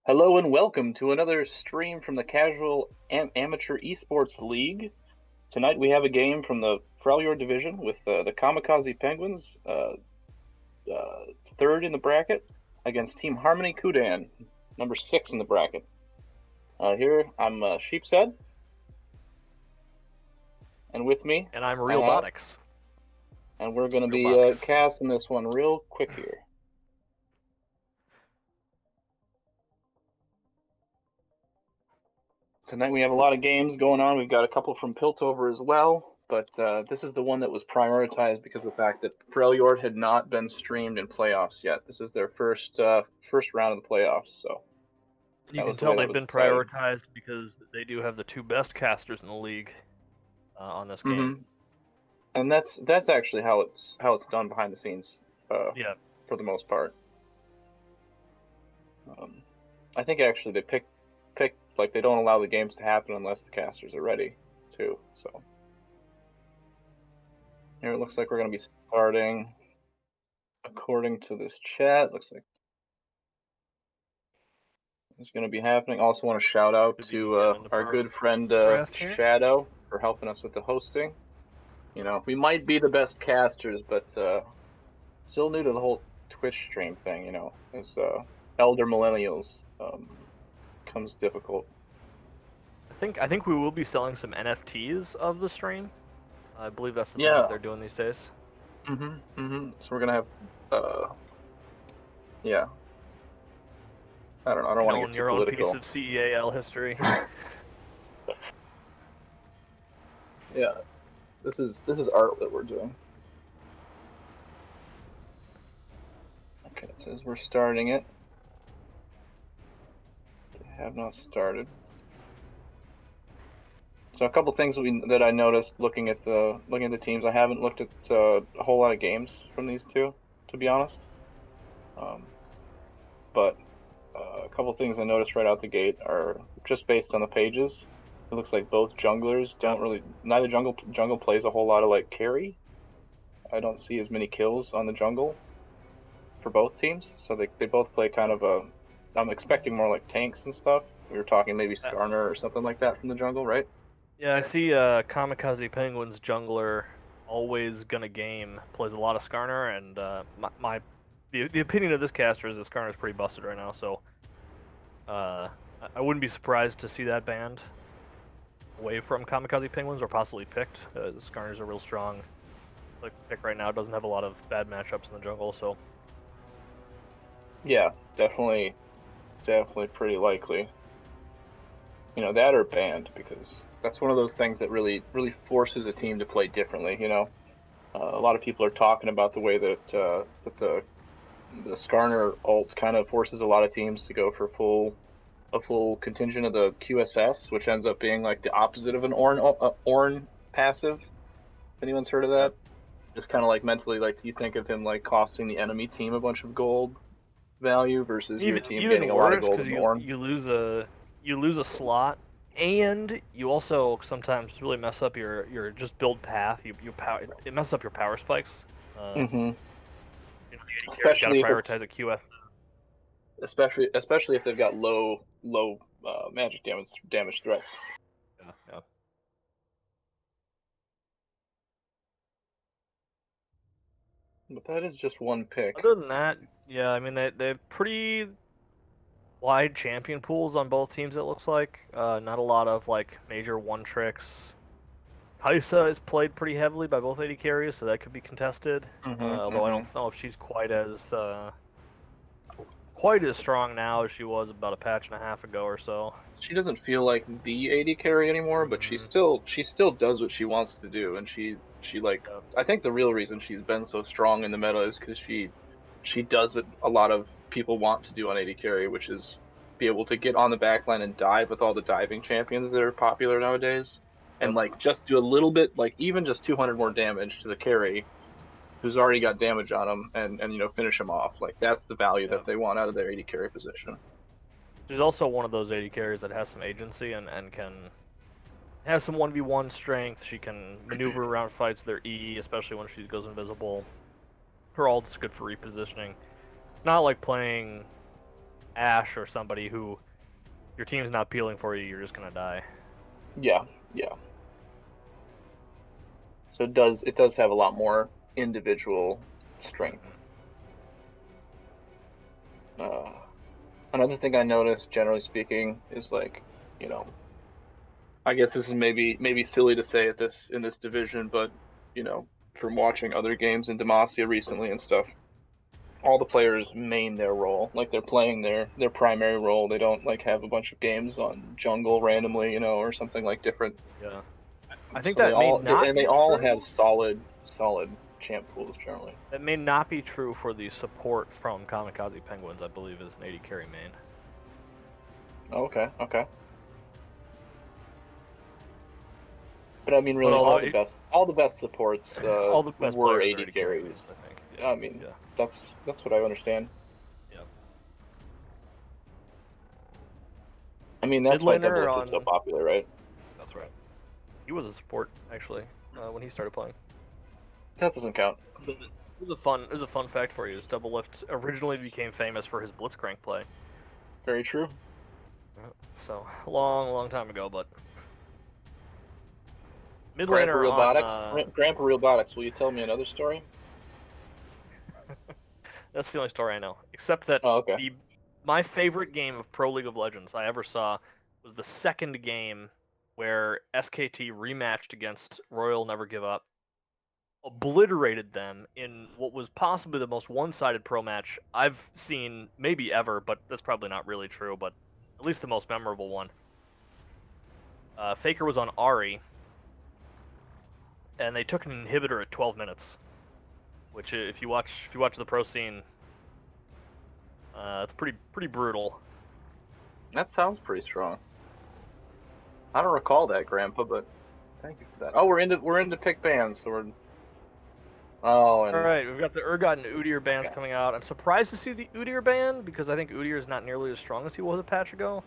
Hello and welcome to another stream from the Casual Amateur Esports League. Tonight we have a game from the Freljord division with the Kamikaze Penguins, third in the bracket, against Team Harmony Kudan, number 6 in the bracket. Here I'm Sheepshead, and with me, and I'm Realbonics. And we're going to be casting this one real quick here. Tonight we have a lot of games going on. We've got a couple from Piltover as well, but this is the one that was prioritized because of the fact that Freljord had not been streamed in playoffs yet. This is their first round of the playoffs, so you can tell they've been prioritized because they do have the two best casters in the league on this game. And that's actually how it's done behind the scenes. Yeah, for the most part. I think actually they pick like they don't allow the games to happen unless the casters are ready too. So here it looks like we're going to be starting according to this chat. Looks like it's going to be happening. Also want to shout out to our good friend Shadow for helping us with the hosting. You know, we might be the best casters, but still new to the whole Twitch stream thing. You know, as elder millennials comes difficult. I think we will be selling some NFTs of the stream. I believe that's the thing that they're doing these days. So we're gonna have yeah. I don't know. I don't want to get too political. Own piece of CEAL history. Yeah, this is art that we're doing. Okay, it says we're starting it. We have not started. So a couple things that I noticed looking at the teams. I haven't looked at a whole lot of games from these two, to be honest. But a couple things I noticed right out the gate are just based on the pages. It looks like both junglers don't really. Neither jungle plays a whole lot of like carry. I don't see as many kills on the jungle for both teams, so they both play kind of a. I'm expecting more like tanks and stuff. We were talking maybe Skarner or something like that from the jungle, right? Yeah, I see Kamikaze Penguins jungler always gonna game plays a lot of Skarner, and the opinion of this caster is that Skarner's pretty busted right now, so I wouldn't be surprised to see that banned away from Kamikaze Penguins or possibly picked. Skarner's a real strong pick right now. Doesn't have a lot of bad matchups in the jungle, so yeah, definitely pretty likely. You know, that or banned, because that's one of those things that really forces a team to play differently. You know, a lot of people are talking about the way that the Skarner ult kind of forces a lot of teams to go for a full contingent of the QSS, which ends up being like the opposite of an Ornn passive. If anyone's heard of that? Just kind of like mentally, like you think of him like costing the enemy team a bunch of gold value versus your team getting a lot of gold. You lose a slot, and you also sometimes really mess up your just build path. It messes up your power spikes. Especially prioritize a QS. Especially if they've got low magic damage threats. Yeah. But that is just one pick. Other than that, yeah, I mean they have pretty wide champion pools on both teams. It looks like not a lot of like major one tricks. Kaisa is played pretty heavily by both AD carries, so that could be contested. Although I don't know if she's quite as strong now as she was about a patch and a half ago or so. She doesn't feel like the AD carry anymore, but she still does what she wants to do, and she like I think the real reason she's been so strong in the meta is because she does what a lot of people want to do on AD carry, which is be able to get on the backline and dive with all the diving champions that are popular nowadays, and like just do a little bit, like even just 200 more damage to the carry who's already got damage on him, and you know, finish him off. Like that's the value that they want out of their AD carry position. She's also one of those AD carries that has some agency and can have some 1v1 strength. She can maneuver around fights with her E, especially when she goes invisible. Her ult's good for repositioning. Not like playing Ashe or somebody who your team's not peeling for you, you're just gonna die. Yeah, yeah. So it does have a lot more individual strength. Another thing I noticed, generally speaking, is like, you know, I guess this is maybe silly to say at this in this division, but you know, from watching other games in Demacia recently and stuff, all the players main their role, like they're playing their primary role. They don't like have a bunch of games on jungle randomly, you know, or something like different. Yeah. I think So that may not they be all have true. solid champ pools generally. That may not be true for the support from Kamikaze Penguins, I believe is an 80 carry main. Okay, okay. But I mean, But really, although all the best supports all the best were players are 80 80 carry carries. mains, I think. Yeah. I mean, Yeah. that's what I understand. Yeah. I mean, that's Mid why laner Double Lift is so on. popular, right? That's right. He was a support actually when he started playing. That doesn't count. It was a fun fact for you. Is Double Lift originally became famous for his Blitzcrank play. Very true. So long time ago, but mid Grandpa laner on. Grandpa Robotics, will you tell me another story? That's the only story I know, except that Oh, okay. my favorite game of Pro League of Legends I ever saw was the second game where SKT rematched against Royal Never Give Up, obliterated them in what was possibly the most one-sided pro match I've seen maybe ever, but that's probably not really true, but at least the most memorable one. Faker was on Ari, and they took an inhibitor at 12 minutes, which if you watch the pro scene, it's pretty brutal. That sounds pretty strong. I don't recall that, Grandpa, but thank you for that. Oh, we're into pick bands, so we're. Oh, All and right, we've got the Urgot and Udyr bans okay. coming out. I'm surprised to see the Udyr ban because I think Udyr is not nearly as strong as he was a patch ago.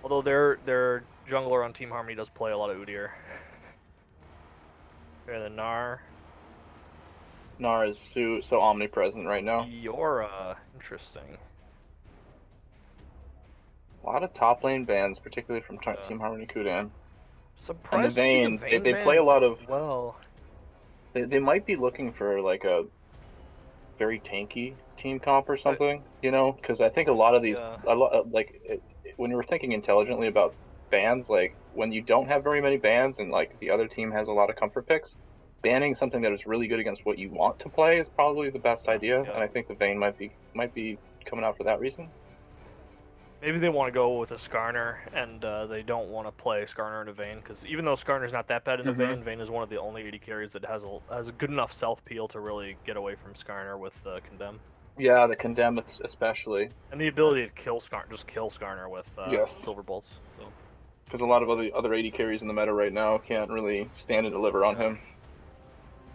Although their jungler on Team Harmony does play a lot of Udyr. Okay, the Gnar. Gnar is so omnipresent right now. Fiora, interesting. A lot of top lane bans, particularly from Yeah. Team Harmony Kudan. And the Surprised to see the Vayne, Vayne they play a ban lot as of. well. They might be looking for like a very tanky team comp or I, something, you know? Because I think a lot of these, yeah, when you were thinking intelligently about bans, like when you don't have very many bans and like the other team has a lot of comfort picks, banning something that is really good against what you want to play is probably the best idea. yeah. And I think the Vayne might be coming out for that reason. Maybe they want to go with a Skarner, and they don't want to play Skarner in a Vayne, because even though Skarner's not that bad in the Mm-hmm. Vayne is one of the only 80 carries that has a good enough self peel to really get away from Skarner with Condemn, Yeah, the Condemn especially. and the ability to kill Skarner, just kill Skarner with Yes, Silver Bolts. So because a lot of other 80 carries in the meta right now can't really stand and deliver on yeah, him.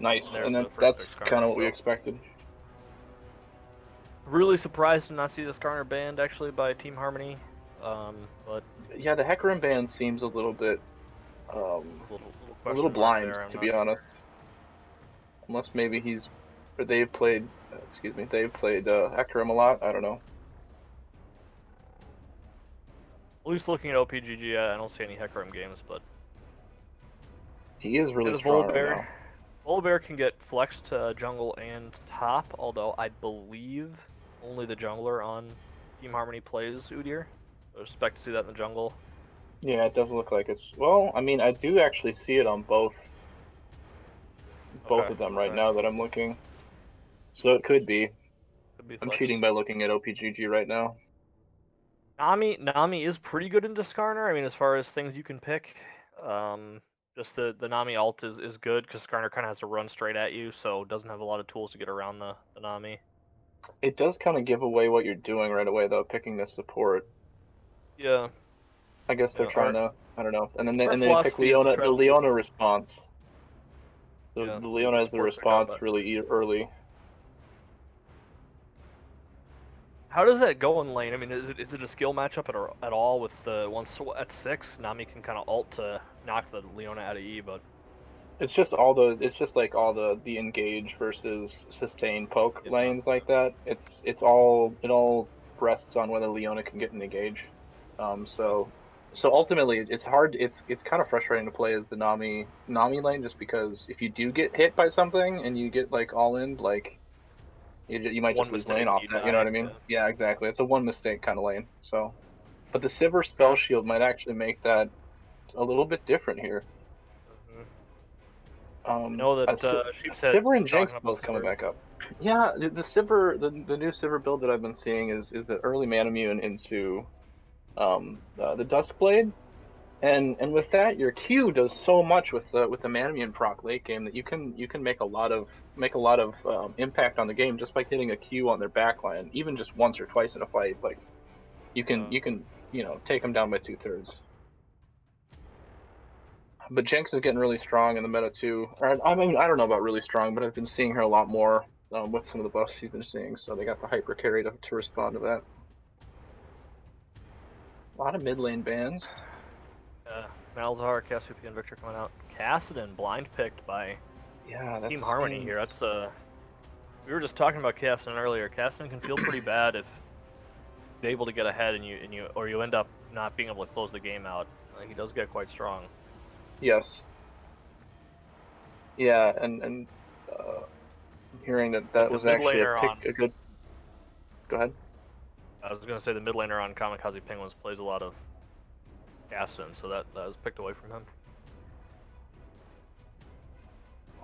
Nice, and and there's then the first that's pick kind Skarner. of what we So expected. really surprised to not see the Skarner banned actually by Team Harmony, but Yeah, the Hecarim ban seems a little bit little a little question mark blind, there. I'm to not be honest. sure. Unless maybe or they've played, they've played Hecarim a lot. I don't know. At least looking at OPGG, I don't see any Hecarim games, but He is yeah, really the strong right now. Volibear can get flexed to jungle and top, although I believe only the jungler on Team Harmony plays Udyr. I expect to see that in the jungle. Yeah, it does look like it's. Well, I mean, I do actually see it on both Okay, of them right alright. now that I'm looking. So it could be. Could be I'm flex. cheating by looking at OPGG right now. Nami is pretty good into Skarner. I mean, as far as things you can pick, um, just the Nami ult is good because Skarner kind of has to run straight at you, so doesn't have a lot of tools to get around the Nami. It does kind of give away what you're doing right away, though, picking the support. Yeah, I guess they're yeah. trying to. I don't know. And then Our they pick philosophy is to Leona, try the to leave. Leona response. Yeah, The leave Leona the has the supports to combat. response really early. How does that go in lane? I mean, is it a skill matchup at all with the once at 6, Nami can kind of ult to knock the Leona out of E, but It's just like all the engage versus sustain poke yeah, lanes like that. It all rests on whether Leona can get an engage. So ultimately, it's hard. It's kind of frustrating to play as the Nami lane, just because if you do get hit by something and you get like all in, like you might just One lose mistake lane and off you that. You know die. what I mean? Yeah. Yeah, exactly. It's a one mistake kind of lane. So, but the Sivir spell shield might actually make that a little bit different here. Mhm. I know A, that Sheep's Head Sivir and Jinx talking about both coming Sivir. back up. Yeah, the Sivir, the new Sivir build that I've been seeing is the early Manamune into the Duskblade, and with that your Q does so much with the Manamune proc late game that you can make a lot of impact on the game just by hitting a Q on their backline, even just once or twice in a fight. Like you can take them down by 2/3. But Jinx is getting really strong in the meta too. Or, I mean, I don't know about really strong, but I've been seeing her a lot more with some of the buffs she's been seeing. So they got the hyper carry to respond to that. A lot of mid lane bans. Malzahar, Cassiopeia, and Victor coming out. Kassadin blind picked by Yeah, Team that's Harmony here. That's we were just talking about Kassadin earlier. Kassadin can feel pretty bad if you're able to get ahead and you end up not being able to close the game out. He does get quite strong. Yes. Yeah, and I'm hearing that The was mid actually laner on a good. Go ahead. I was gonna say the mid laner on Kamikaze Penguins plays a lot of Kassadin, so that was picked away from him.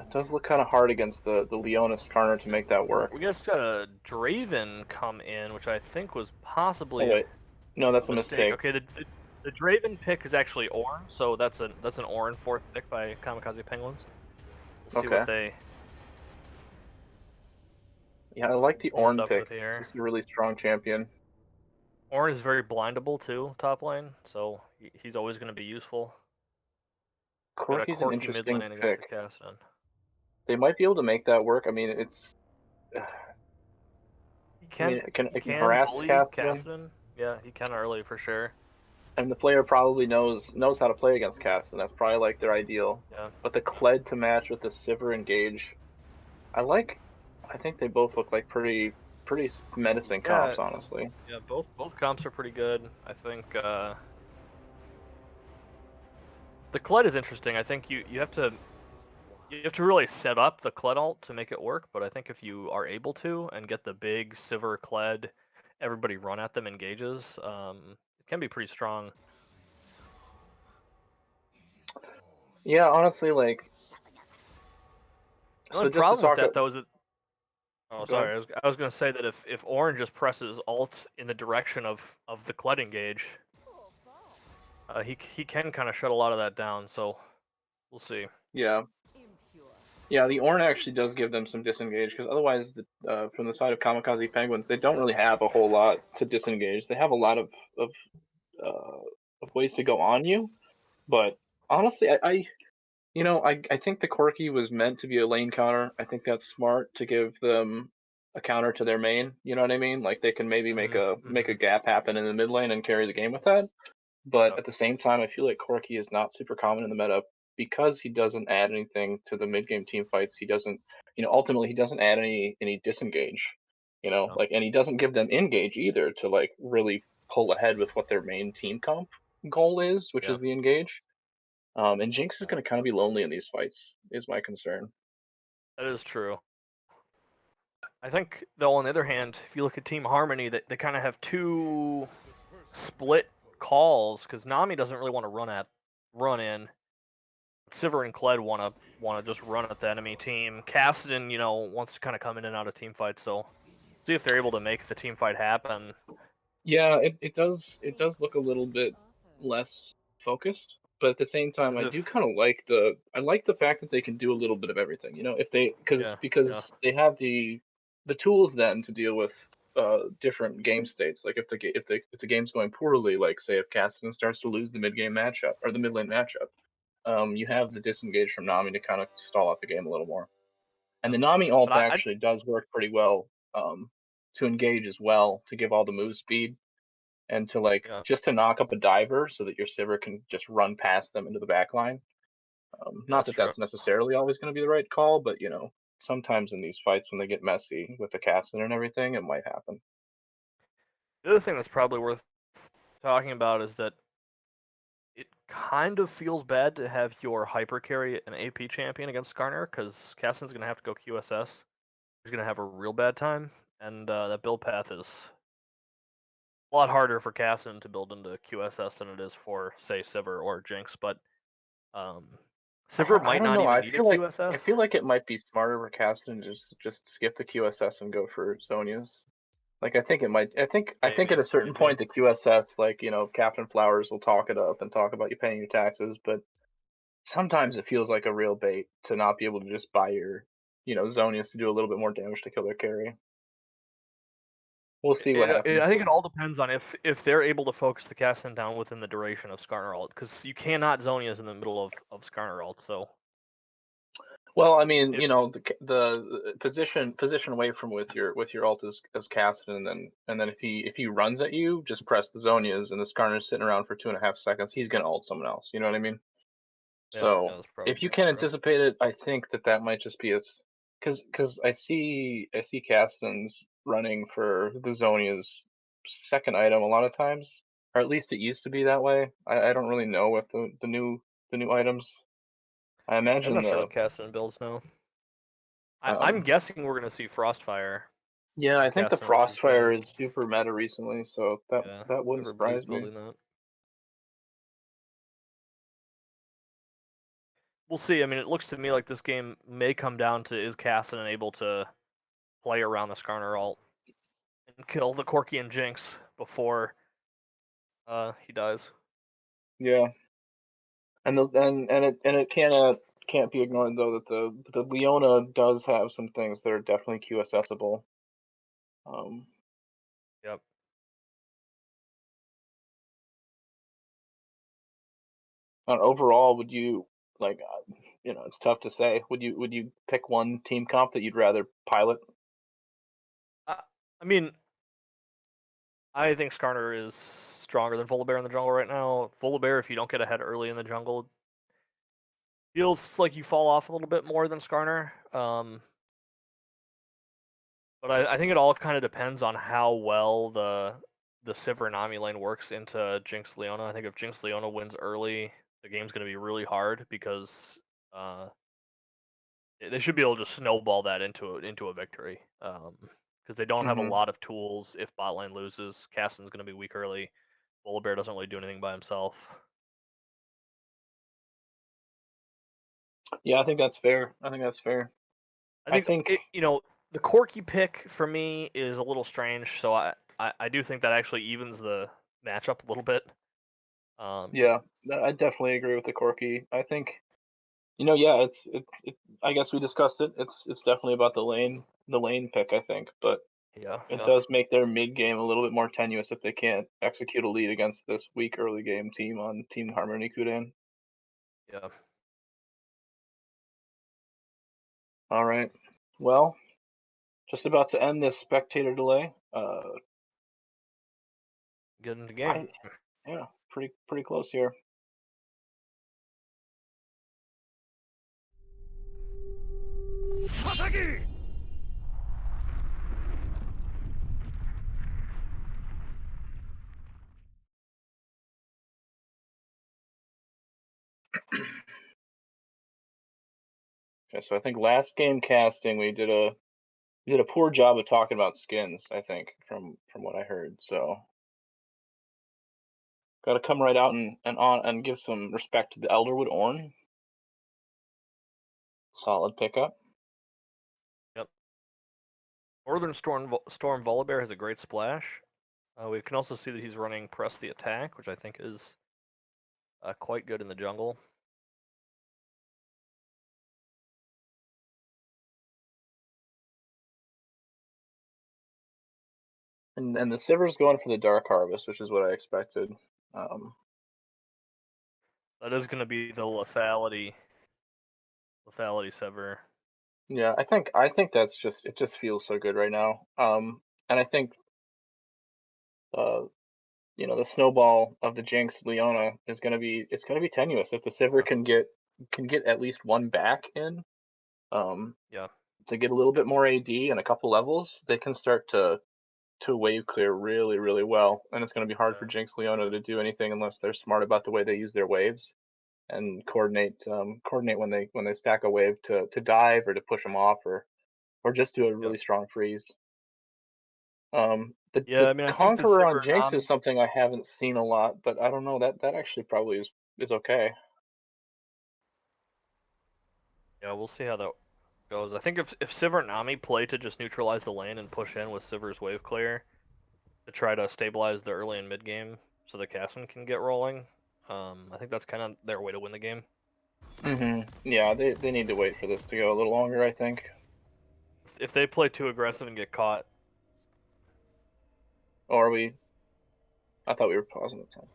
It does look kind of hard against the Leona Skarner to make that work. We just got a Draven come in, which I think was Oh possibly wait, no, a that's a mistake. mistake. Okay, the Draven pick is actually Ornn, so that's an Ornn fourth pick by Kamikaze Penguins. We'll see Okay. what they Yeah, I like the end Ornn up pick. with here. He's a really strong champion. Ornn is very blindable too, top lane, so he's always going to be useful. Got a Corki's an Corki mid interesting lane against pick. the Kassadin. They might be able to make that work. I mean, it's. I mean, He it can can harass bully Cassian, Kassadin. Yeah, he can early for sure. and the player probably knows how to play against Cassian. That's probably like their ideal. Yeah. But the Kled to match with the Sivir engage, I like. I think they both look like pretty menacing Yeah, comps, honestly. yeah, both comps are pretty good. I think the Kled is interesting. I think you have to really set up the Kled ult to make it work, but I think if you are able to and get the big Sivir Kled, everybody run at them engages, it can be pretty strong. Yeah, honestly, like. The So only just to problem with talk. that though is that oh Go ahead. sorry, I was gonna say that if Orange just presses alt in the direction of the Kled engage, he can kind of shut a lot of that down. So we'll see. Yeah. Yeah, the Ornn actually does give them some disengage, because otherwise, from the side of Kamikaze Penguins, they don't really have a whole lot to disengage. They have a lot of, uh, of ways to go on you, but honestly, I think the Corki was meant to be a lane counter. I think that's smart to give them a counter to their main. You know what I mean? Like they can maybe make a Mm-hmm. gap happen in the mid lane and carry the game with that. But Yep. at the same time, I feel like Corki is not super common in the meta because he doesn't add anything to the mid game team fights. He doesn't, ultimately he doesn't add any disengage. Yep. Like, and he doesn't give them engage either to like really pull ahead with what their main team comp goal is, which is Yeah. the engage. And Jinx is going to kind of be lonely in these fights, is my concern. That is true. I think, though, on the other hand, if you look at Team Harmony, they kind of have two split calls because Nami doesn't really want to run in. Sivir and Kled want to just run at the enemy team. Kassadin, wants to kind of come in and out of team fights. So see if they're able to make the team fight happen. Yeah, it does look a little bit less focused, but at the same time, As I if do kind of like the fact that they can do a little bit of everything. If they yeah, yeah, because they have the tools then to deal with different game states. Like if the game's going poorly, like say if Caspian starts to lose the mid game matchup or the mid lane matchup, you have the disengage from Nami to kind of stall out the game a little more. And yeah. the Nami But ult I actually does work pretty well to engage as well, to give all the move speed and to like yeah, just to knock up a diver so that your Sivir can just run past them into the back line. yeah, Not that's that true. that's necessarily always going to be the right call, but sometimes in these fights when they get messy with the casting and everything, it might happen. The other thing that's probably worth talking about is that it kind of feels bad to have your hyper carry an AP champion against Skarner, because Caston's going to have to go QSS. He's going to have a real bad time, and that build path is a lot harder for Caston to build into QSS than it is for, say, Sivir or Jinx, but Sivir I might don't not know. even need a I QSS. feel like it might be smarter for Caston to just skip the QSS and go for Zonias. Like I think it might. I think at Maybe, a certain maybe. point the QSS, like Captain Flowers will talk it up and talk about you paying your taxes, but sometimes it feels like a real bait to not be able to just buy your Zonias to do a little bit more damage to kill their carry. We'll see what I happens. think it all depends on if they're able to focus the Caston down within the duration of Skarner ult, because you cannot Zonias in the middle of Skarner ult, so... Well, I mean, If, the position away from with your ult as Caston, and then if he runs at you, just press the Zonias, and the Skarner's sitting around for 2.5 seconds. He's gonna ult someone else. You know what I mean? yeah, So that's if you probably can true. anticipate it, I think that might just be because I see Caston's running for the Zonia's second item a lot of times, or at least it used to be that way. I don't really know what the new items. I I'm imagine not sure the what Caston builds now. I'm um guessing we're gonna see Frostfire yeah, from I think the Caston, which is Frostfire good. is super meta recently, so Yeah, that wouldn't everybody's surprise me. building that. We'll see. I mean, it looks to me like this game may come down to, is Caston able to play around the Skarner ult and kill the Corki and Jinx before he dies. Yeah, and it can't be ignored though that the Leona does have some things that are definitely QSSable. Um, Yep. and overall, would you like? It's tough to say. Would you pick one team comp that you'd rather pilot? I mean, I think Skarner is stronger than Volibear in the jungle right now. Volibear, if you don't get ahead early in the jungle, feels like you fall off a little bit more than Skarner. But I think it all kind of depends on how well the Sivir Nami lane works into Jinx Leona. I think if Jinx Leona wins early, the game's going to be really hard, because uh, they should be able to snowball that into a victory. Because they don't have a Hmm. lot of tools. If bot lane loses, Caston's going to be weak early. Volibear doesn't really do anything by himself. Yeah, I think that's fair. I think that's fair. I I think think the Corki pick for me is a little strange. So I do think that actually evens the matchup a little bit. yeah, I definitely agree with the Corki. I think yeah, I guess we discussed it. It's definitely about the lane pick. I think, but Yeah, it yeah, does make their mid game a little bit more tenuous if they can't execute a lead against this weak early game team on Team Harmony Kudan. yeah. All right. Well, just about to end this spectator delay. Get into game. I yeah, pretty close here. Okay, so I think last game casting we did a poor job of talking about skins. I think from what I heard. So got to come right out and give some respect to the Elderwood Ornn. Solid pickup. Yep. Northern Storm Volibear has a great splash. We can also see that he's running Press the Attack, which I think is quite good in the jungle. And the Sivir's going for the Dark Harvest, which is what I expected. Um, That is going to be the lethality Sever. yeah, I think that's just it just feels so good right now. And I think uh, the snowball of the Jinx Leona is it's gonna be tenuous if the Sivir Yeah. can get at least one back in. Um, Yeah. to get a little bit more AD and a couple levels, they can start to to wave clear really, really well, and it's going to be hard for Yeah. Jinx Leona to do anything unless they're smart about the way they use their waves and coordinate when they stack a wave to dive or to push them off or just do a Yep. really strong freeze. Yeah, The I mean, I think that Conqueror on Sivir Jinx is Nami. something I haven't seen a lot, but I don't know, that actually probably is okay. Yeah, we'll see how that goes. I think if Sivir and Nami play to just neutralize the lane and push in with Sivir's wave clear to try to stabilize the early and mid game so the Casson can get rolling, I think that's kind of their way to win the game. Yeah, they need to wait for this to go a little longer, I think. If they play too aggressive and get caught, Or we I thought we were pausing the time.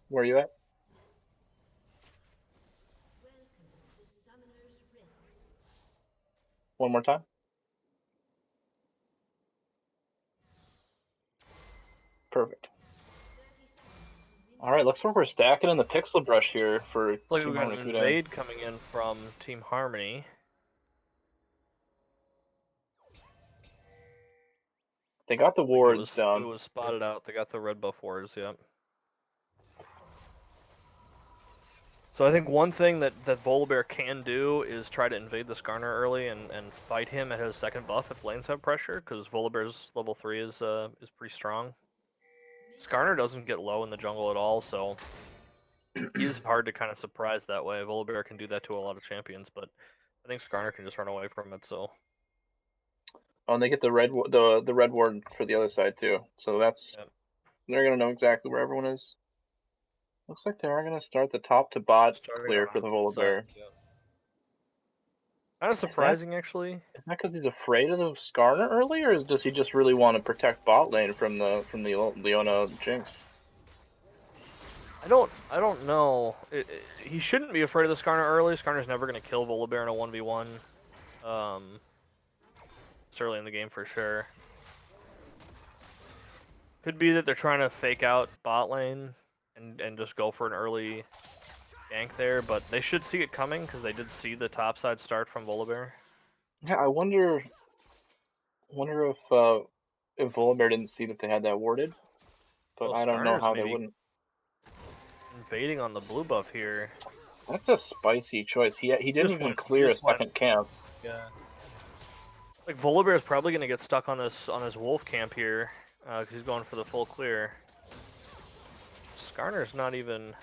Where are you at? One more time? Perfect. Alright, looks like we're stacking in the pixel brush here for like we Team got an Harmony Kudan. invade coming in from Team Harmony. They got the Like wards it down. was spotted out. They got the red buff wards. Yep. So I think one thing that Volibear can do is try to invade the Skarner early and fight him at his second buff if lanes have pressure, because Volibear's level 3 is pretty strong. Skarner doesn't get low in the jungle at all, so he's hard to kind of surprise that way. Volibear can do that to a lot of champions, but I think Skarner can just run away from it. So Oh, and they get the the red ward for the other side too. So yeah. they're gonna know exactly where everyone is. Looks like they are gonna start the top to bot Starting clear for around the the side. Volibear. Yeah. Kind of Is that surprising, actually. is that because he's afraid of the Skarner early, or does he just really want to protect bot lane from the Leona Jinx? I don't know. He shouldn't be afraid of the Skarner early. Skarner's never going to kill Volibear in a 1v1. It's early in the game for sure. Could be that they're trying to fake out bot lane and just go for an early gank there, but they should see it coming because they did see the top side start from Volibear. Yeah, I wonder if Volibear didn't see that they had that warded, but Oh, I don't know Skarner's how they maybe wouldn't. invading on the blue buff here. That's a spicy choice. He didn't even clear a second camp. Yeah. Like Volibear is probably gonna get stuck on this wolf camp here, because he's going for the full clear. Skarner's not even.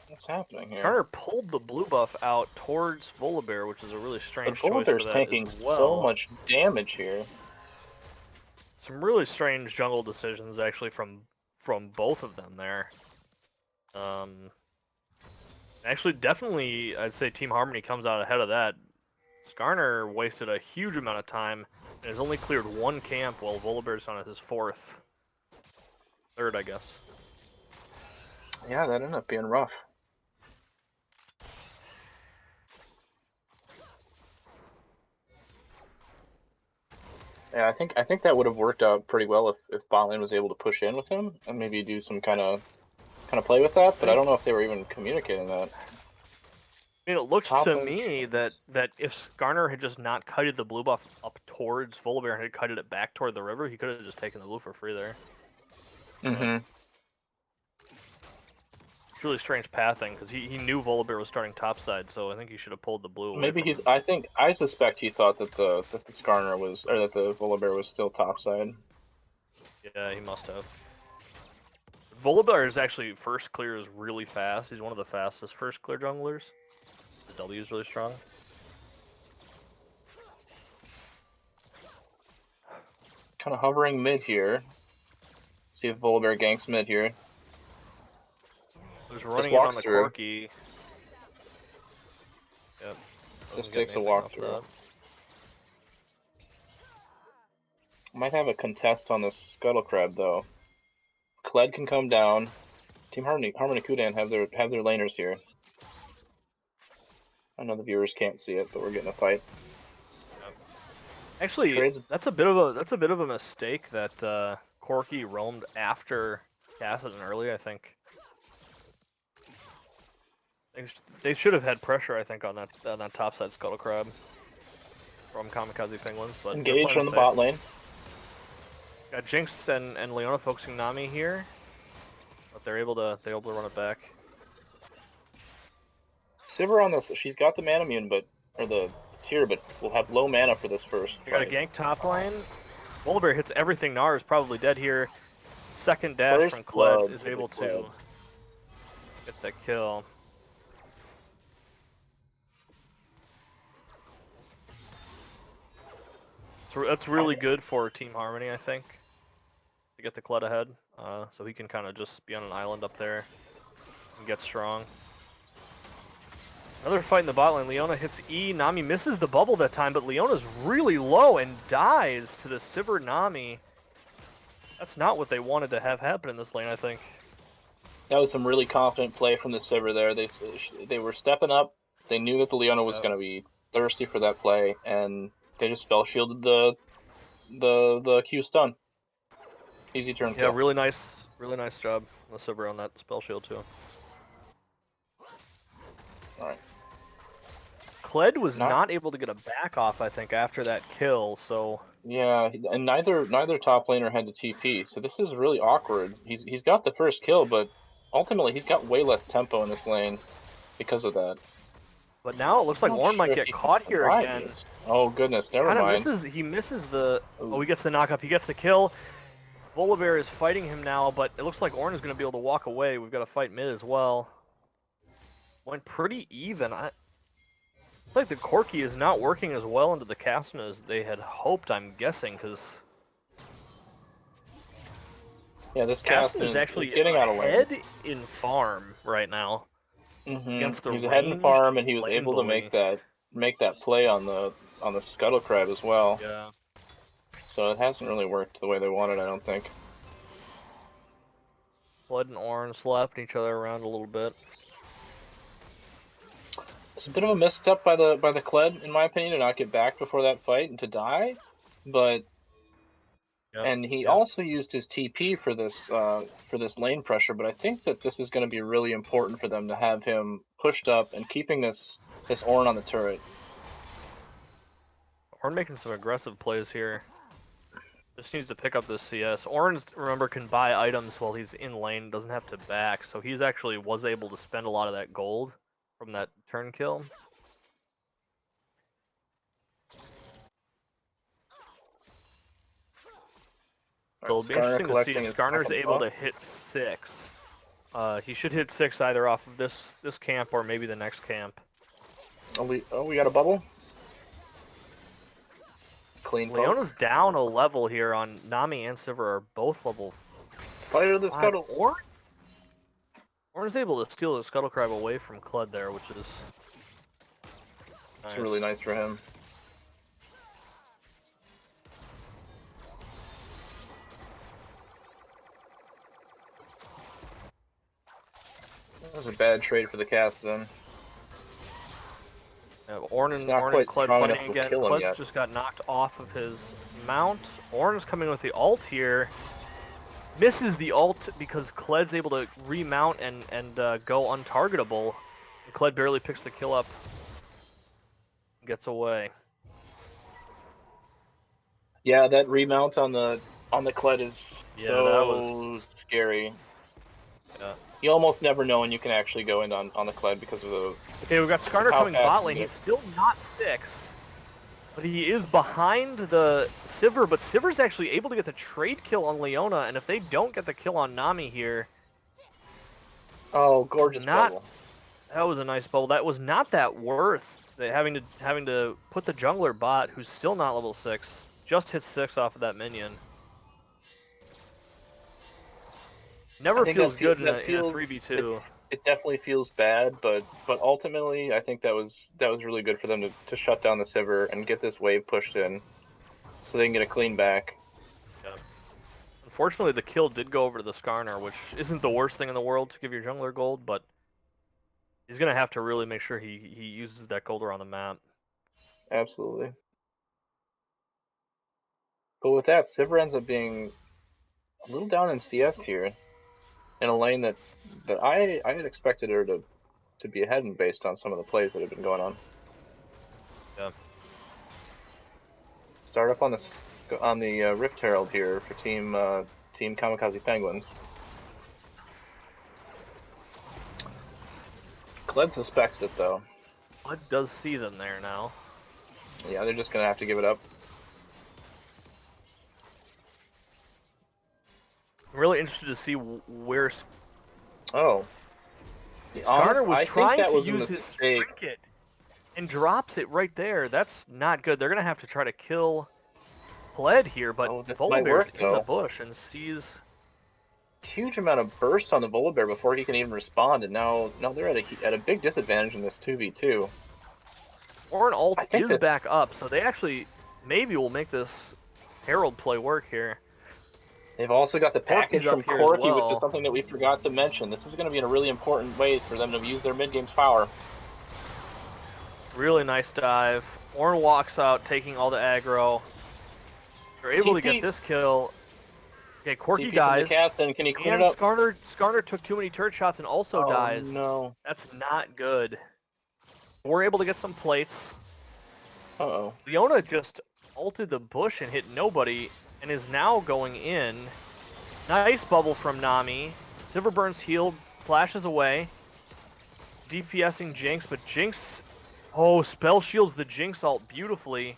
What's happening here? Skarner pulled the blue buff out towards Volibear, which is a really But strange choice for Volibear's that taking as so well. much damage here. Some really strange jungle decisions actually from both of them there. Actually, definitely, I'd say Team Harmony comes out ahead of that. Skarner wasted a huge amount of time and has only cleared one camp while Volibear's on his third, I guess. Yeah, that ended up being rough. Yeah, I think that would have worked out pretty well if bot lane was able to push in with him and maybe do some kind of play with that. But I don't know if they were even communicating that. I mean, it looks Top to of me that if Skarner had just not kited the blue buff up towards Volibear and had kited it back toward the river, he could have just taken the blue for free there. Mm-hmm. It's really strange pathing because he knew Volibear was starting topside, so I think he should have pulled the blue away Maybe from him. I suspect he thought that the Skarner was or that the Volibear was still topside. Yeah, he must have. Volibear's actually first clear is really fast. He's one of the fastest first clear junglers. The W is really strong. Kind of hovering mid here. See if Volibear ganks mid here. There's running in on the through. Corki. Yep. Just takes a walk through. Might have a contest on the Scuttle Crab though. Kled can come down. Team Harmony Kudan have their laners here. I know the viewers can't see it, but we're getting a fight. Yep. Actually, that's a bit of a mistake that Corki roamed after Kassadin early. I think They should have had pressure, I think, on that top side Scuttle Crab from Kamikaze Penguins, but they're Engage playing on the safe. bot lane. Got Jinx and Leona focusing Nami here, but they're able to run it back. Sivir on this, she's got the mana immune, or the tier, but will have low mana for this first They got a fight. gank top lane. Volibear hits everything. Gnar is probably dead here. Second dash First from blood Kled is to the able to Kled. get that kill. So that's really good for Team Harmony, I think, to get the Kled ahead. So he can kind of just be on an island up there and get strong. Another fight in the bot lane. Leona hits E. Nami misses the bubble that time, but Leona's really low and dies to the Sivir Nami. That's not what they wanted to have happen in this lane, I think. That was some really confident play from the Sivir there. They were stepping up. They knew that the Leona was going to be thirsty for that play, and they just spell shielded the Q stun. Easy turn kill. Yeah, really nice job on the Sivir on that spell shield too. Alright. Kled was not able to get a back off, I think, after that kill, so... Yeah, and neither top laner had the TP, so this is really awkward. He's got the first kill, but ultimately he's got way less tempo in this lane because of that. But now it looks like Ornn might get caught here again. Oh goodness, never mind. He misses the... Oh, he gets the knock-up, he gets the kill. Volibear is fighting him now, but it looks like Ornn is going to be able to walk away. We've got to fight mid as well. Went pretty even. It's like the Corki is not working as well into the Casna as they had hoped, I'm guessing, because... Yeah, this Casna is actually getting out of lane. ahead in farm right now. Against the He's ahead in farm, and he was able to bully. make that play on the Scuttle Crab as well. Yeah. So it hasn't really worked the way they wanted, I don't think. Blood and Ornn slapping each other around a little bit. It's a bit of a misstep by the Kled, in my opinion, to not get back before that fight and to die, but and he also used his TP for this lane pressure. But I think that this is going to be really important for them to have him pushed up and keeping this Ornn on the turret. Ornn making some aggressive plays here. Just needs to pick up this CS. Ornn, remember, can buy items while he's in lane, doesn't have to back, so he's actually was able to spend a lot of that gold from that turn kill. So it'll be interesting to see if Skarner's able to hit 6. He should hit 6 either off of this camp or maybe the next camp. Oh, we got a bubble? Clean poke. Leona's down a level here on Nami and Sivir are both level. Fire the Scuttle. Ornn is able to steal the Scuttle Crab away from Kled there, which is nice. It's really nice for him. That was a bad trade for the cast then. Ornn and Kled fighting again. Kled's just got knocked off of his mount. Ornn is coming with the ult here. Misses the ult because Kled's able to remount and go untargetable. And Kled barely picks the kill up. Gets away. Yeah, that remount on the Kled is so scary. Yeah. You almost never know when you can actually go in on the Kled because of the... Okay, we've got Skarner coming bot lane. He's still not 6. But he is behind the Sivir, but Sivir's actually able to get the trade kill on Leona, and if they don't get the kill on Nami here... Oh, gorgeous bubble. That was a nice bubble. That was not that worth having to put the jungler bot, who's still not level 6, just hit 6 off of that minion. Never feels good in a 3v2. It definitely feels bad, but ultimately I think that was really good for them to shut down the Sivir and get this wave pushed in, so they can get a clean back. Yeah. Unfortunately, the kill did go over to the Skarner, which isn't the worst thing in the world to give your jungler gold, but he's gonna have to really make sure he uses that gold around the map. Absolutely. But with that, Sivir ends up being a little down in CS here, in a lane that I had expected her to to be ahead, and based on some of the plays that have been going on. Yeah. Start up on the Rift Herald here for Team Kamikaze Penguins. Kled suspects it though. Kled does see them there now. Yeah, they're just gonna have to give it up. I'm really interested to see where. Oh. Skarner was trying to use his mistake. trinket and drops it right there. That's not good. They're gonna have to try to kill Kled here, but Volibear's in the bush and sees huge amount of burst on the Volibear before he can even respond, and now they're at a big disadvantage in this 2v2. Ornn ult is back up, so they actually maybe will make this Herald play work here. They've also got the package from Corki, well, which is something that we forgot to mention. This is going to be in a really important way for them to use their mid-game's power. Really nice dive. Ornn walks out, taking all the aggro. They're able to get this kill. Okay, Corki dies. Can he clean it up? Skarner took too many turret shots and also dies. No. That's not good. We're able to get some plates. Uh-oh. Leona just ulted the bush and hit nobody and is now going in. Nice bubble from Nami. Silverburn's healed, flashes away. DPSing Jinx, but Jinx... Oh, spell shields the Jinx ult beautifully.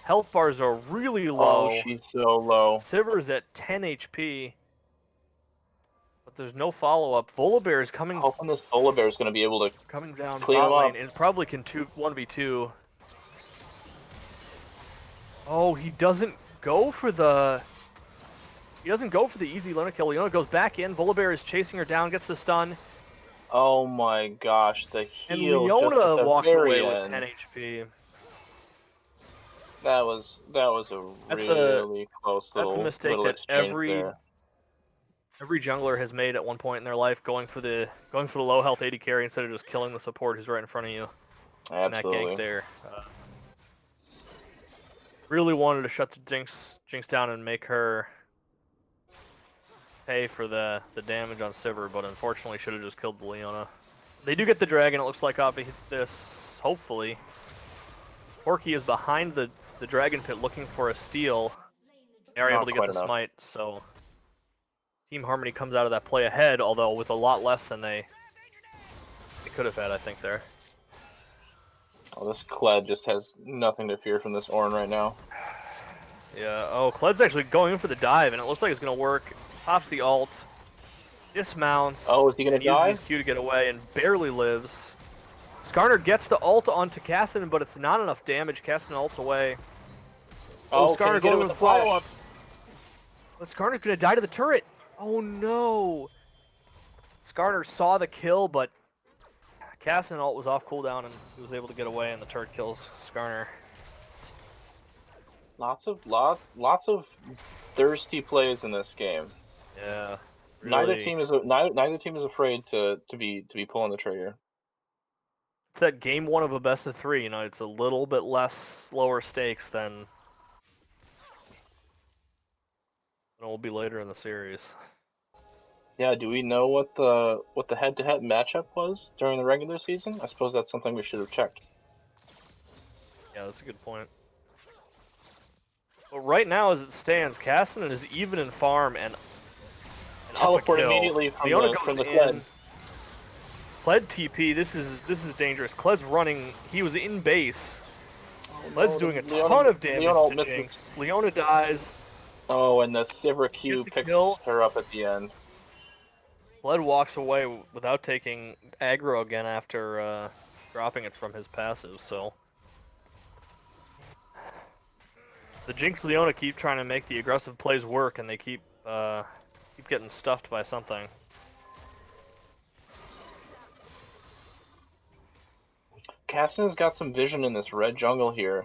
Health bars are really low. Oh, she's so low. Sivir's at 10 HP. But there's no follow-up. Volibear is coming... Hoping this Volibear is going to be able to coming down clean him lane up. and probably can 1v2. Oh, he doesn't go for the... He doesn't go for the easy Leona kill. Leona goes back in. Volibear is chasing her down, gets the stun. Oh my gosh, the heal and Leona walks away with 10 HP. That was a really close little, that's a mistake that there. Every jungler has made at one point in their life, going for the low health AD carry instead of just killing the support who's right in front of you. Absolutely. And that gank there. Really wanted to shut the Jinx down and make her pay for the damage on Sivir, but unfortunately should have just killed the Leona. They do get the dragon, it looks like, off of this, hopefully. Corki is behind the dragon pit looking for a steal. They are able to get the smite, so Team Harmony comes out of that play ahead, although with a lot less than they could have had, I think, there. Oh, this Kled just has nothing to fear from this Ornn right now. Yeah, oh, Kled's actually going in for the dive, and it looks like it's going to work. Pops the ult, dismounts. Oh, is he going to die? Uses his Q to get away and barely lives. Skarner gets the ult onto Kassadin, but it's not enough damage. Kassadin ults away. Oh, Skarner going with the follow-up. But Skarner's going to die to the turret. Oh, no. Skarner saw the kill, but Kassadin ult was off cooldown, and he was able to get away, and the turret kills Skarner. Lots of thirsty plays in this game. Yeah. Really. Neither team is afraid to be pulling the trigger. It's that game one of a best of three. You know, it's a little bit less lower stakes than it will be later in the series. Yeah. Do we know what the head-to-head matchup was during the regular season? I suppose that's something we should have checked. Yeah, that's a good point. But right now, as it stands, Kassadin is even in farm and teleport immediately from the Kled. Kled TP. This is dangerous. Kled's running. He was in base. Kled's doing a ton of damage to Jinx. Leona dies. Oh, and the Sivir Q picks her up at the end. Kled walks away without taking aggro again after dropping it from his passive. So the Jinx Leona keep trying to make the aggressive plays work, and they keep getting stuffed by something. Kassadin's got some vision in this red jungle here.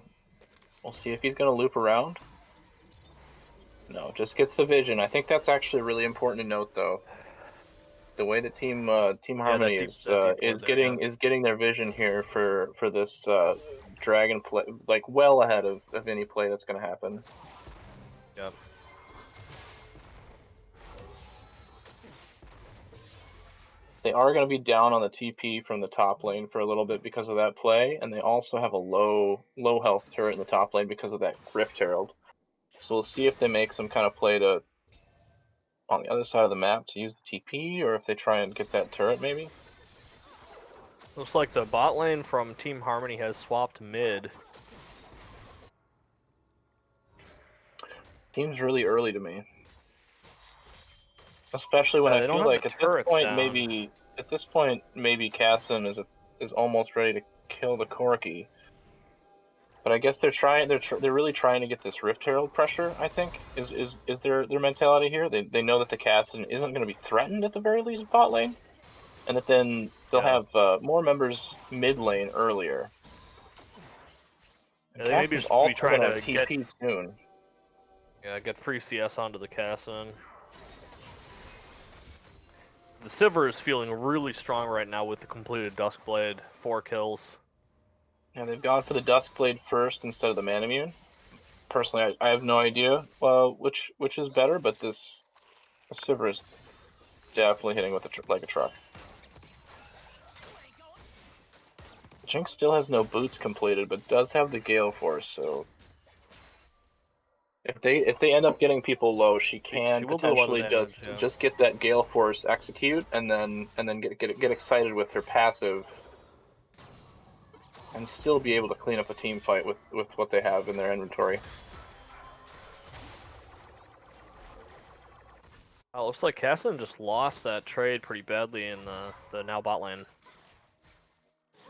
We'll see if he's going to loop around. No, just gets the vision. I think that's actually really important to note, though. The way that Team Harmony is getting their vision here for this dragon play, like well ahead of any play that's going to happen. Yep. They are going to be down on the TP from the top lane for a little bit because of that play, and they also have a low health turret in the top lane because of that Rift Herald. So we'll see if they make some kind of play to on the other side of the map to use the TP, or if they try and get that turret maybe. Looks like the bot lane from Team Harmony has swapped mid. Seems really early to me. Especially when I They don't feel have like the at this turrets point down. maybe Cassim is almost ready to kill the Corki. But I guess they're really trying to get this Rift Herald pressure, I think, is their mentality here. They know that the Cassim isn't going to be threatened at the very least bot lane, and that then they'll Yeah. have more members mid lane earlier. And Yeah, they maybe Cassim's just be also trying going to to TP soon. get free CS onto the Cassin. The Sivir is feeling really strong right now with the completed Duskblade, 4 kills. Yeah, they've gone for the Duskblade first instead of the Manamune. Personally, I have no idea which is better, but this Sivir is definitely hitting with like a truck. Jinx still has no boots completed, but does have the Gale Force, so if they end up getting people low, she can She will do a lot of potentially damage, yeah. just get that Gale Force execute and then get excited with her passive and still be able to clean up a team fight with what they have in their inventory. Oh, looks like Cassin just lost that trade pretty badly in the now bot lane.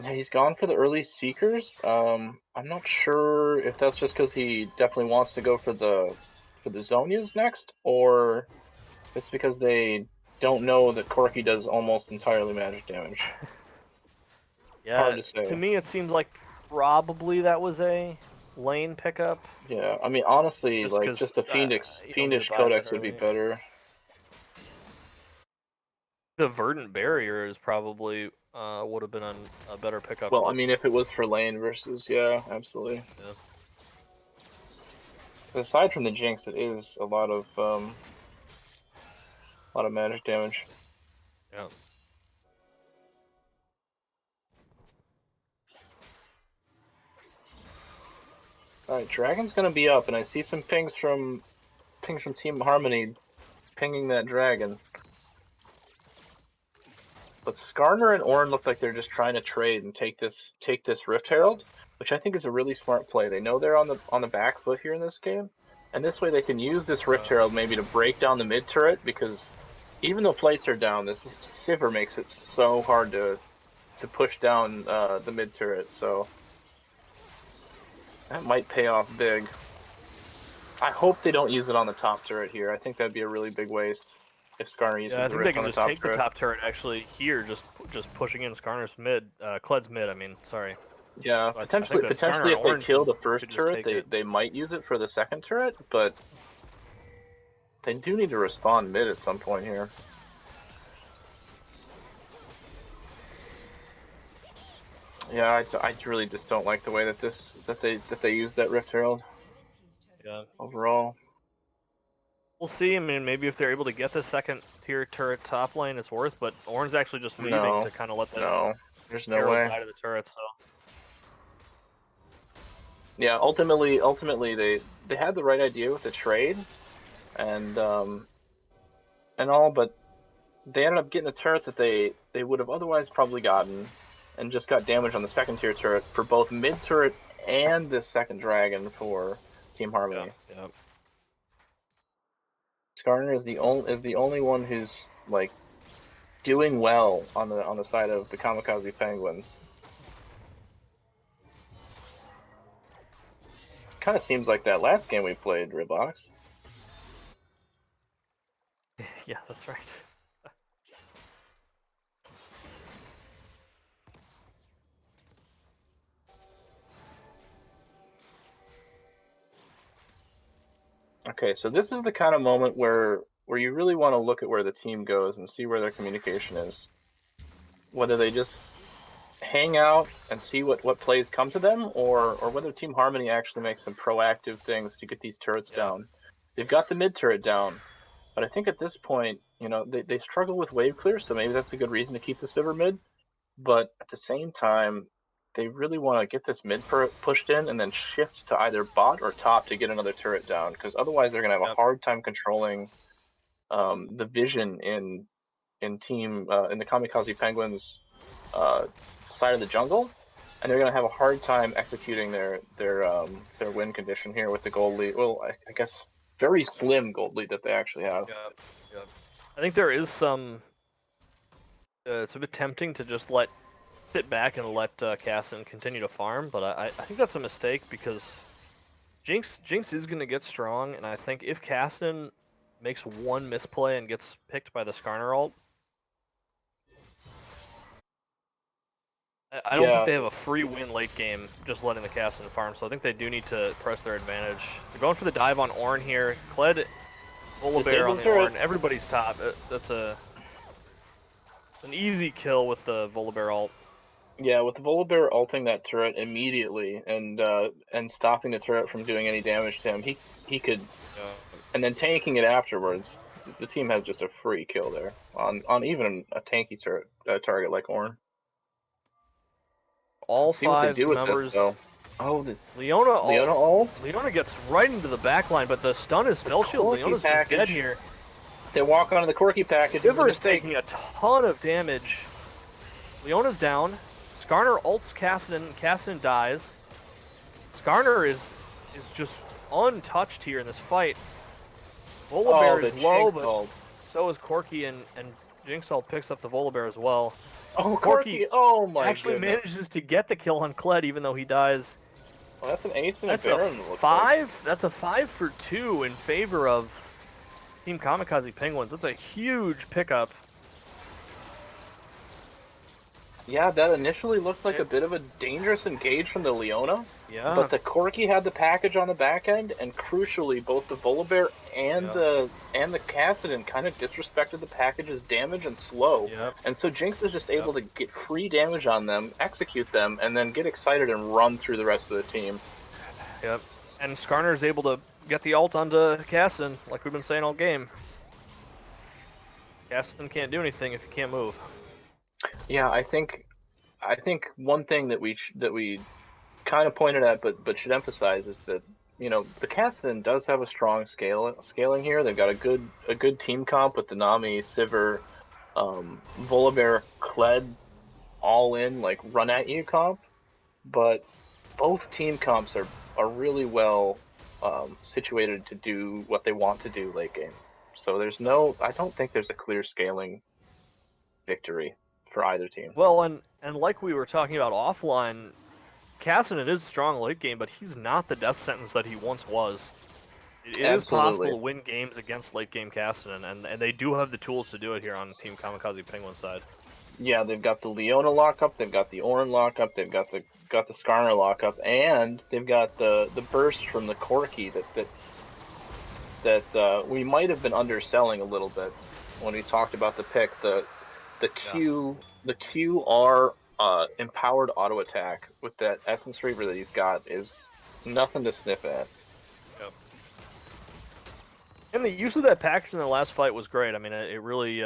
Yeah, he's gone for the early Seekers. I'm not sure if that's just because he definitely wants to go for the Zonias next, or it's because they don't know that Corki does almost entirely magic damage. Yeah, Hard to say. to me it seems like probably that was a lane pickup. Yeah, I mean honestly, Just like because just a you don't get to fiendish buy that codex would be early. better. The Verdant Barrier is probably would have been a better pickup, Well, I but mean if it was for lane versus, yeah, absolutely. yeah. Aside from the Jinx, it is a lot of magic damage. Yeah. Alright, Dragon's gonna be up, and I see some pings from Team Harmony pinging that dragon. But Skarner and Ornn look like they're just trying to trade and take this Rift Herald, which I think is a really smart play. They know they're on the back foot here in this game, and this way they can use this Rift Herald maybe to break down the mid turret, because even though plates are down, this Sivir makes it so hard to push down the mid turret. So that might pay off big. I hope they don't use it on the top turret here. I think that'd be a really big waste if Skarner uses Yeah, I the think they Rift on can the just top take the turret. top turret actually here, just pushing in Skarner's mid, Kled's mid. I mean, sorry. Yeah, So I think that Skarner potentially and if they Ornn kill the first could just turret, take it. they might use it for the second turret, but they do need to respond mid at some point here. Yeah, I really just don't like the way that they use that Rift Herald. Yeah. Overall. We'll see. I mean, maybe if they're able to get the second tier turret top lane, it's worth. But Ornn's actually just leaving No, to kind of let that no, there's no Herald way. die to the turret. So Yeah, ultimately they had the right idea with the trade, and all, but they ended up getting a turret that they would have otherwise probably gotten, and just got damage on the second tier turret for both mid turret and this second dragon for Team Harmony. yeah. Skarner is the only one who's like doing well on the side of the Kamikaze Penguins. Kind of seems like that last game we played, Ribox. Yeah, that's right. Okay, so this is the kind of moment where you really want to look at where the team goes and see where their communication is. Whether they just hang out and see what plays come to them, or whether Team Harmony actually makes some proactive things to get these turrets down. They've got the mid turret down. But I think at this point, they struggle with wave clear, so maybe that's a good reason to keep the Sivir mid. But at the same time, they really want to get this mid pushed in and then shift to either bot or top to get another turret down, because otherwise they're going to have a Yep. hard time controlling the vision in the Kamikaze Penguins side of the jungle, and they're going to have a hard time executing their win condition here with the gold lead. Well, I guess very slim gold lead that they actually have. Yep. Yep. I think there is some. It's a bit tempting to just sit back and let Casson continue to farm, but I think that's a mistake because Jinx is going to get strong, and I think if Casson makes one misplay and gets picked by the Skarner ult, I don't think Yeah, they have a free win late game just letting the Casson farm, so I think they do need to press their advantage. They're going for the dive on Ornn here. Kled, Volibear on the Ornn, everybody's top. That's an easy kill with the Volibear ult. Yeah, with Volibear ulting that turret immediately and stopping the turret from doing any damage to him, he could, and then tanking it afterwards. The team has just a free kill there on even a tanky target like Ornn. All Let's see what they 5 do with members. this though. Oh, the Leona ult. Leona gets right into the backline, but the stun is spell shield. Leona's dead here. They walk onto the Corki package. Sivir is taking a ton of damage. Leona's down. Skarner ults Kassadin, and Kassadin dies. Skarner is just untouched here in this fight. Volibear is low, but so is Corki, and Jinxalt picks up the Volibear as well. Oh, Corki! Oh my actually goodness. Manages to get the kill on Kled, even though he dies. Well, that's an ace and a Baron. That's a 5 for 2 in favor of Team Kamikaze Penguins. That's a huge pickup. Yeah, that initially looked like a bit of a dangerous engage from the Leona. Yeah. But the Corki had the package on the back end, and crucially, both the Volibear and the Kassadin kind of disrespected the package's damage and slow. Yep. And so Jinx was just able to get free damage on them, execute them, and then get excited and run through the rest of the team. Yep. And Skarner is able to get the ult onto Kassadin, like we've been saying all game. Kassadin can't do anything if he can't move. Yeah, I think one thing that we kind of pointed at, but should emphasize is that the Kassadin does have a strong scaling here. They've got a good team comp with the Nami, Sivir, Volibear, Kled, all in like run at you comp, but both team comps are really well situated to do what they want to do late game. So I don't think there's a clear scaling victory for either team. Well, and like we were talking about offline, Kassadin is strong late game, but he's not the death sentence that he once was. It is possible to win games against late game Kassadin, and they do have the tools to do it here on Team Kamikaze Penguin side. Yeah, they've got the Leona lockup, they've got the Ornn lockup, they've got the Skarner lockup, and they've got the burst from the Corki that we might have been underselling a little bit when we talked about the pick. The QR empowered auto attack with that Essence Reaver that he's got is nothing to sniff at. Yep. And the use of that package in the last fight was great. I mean, it really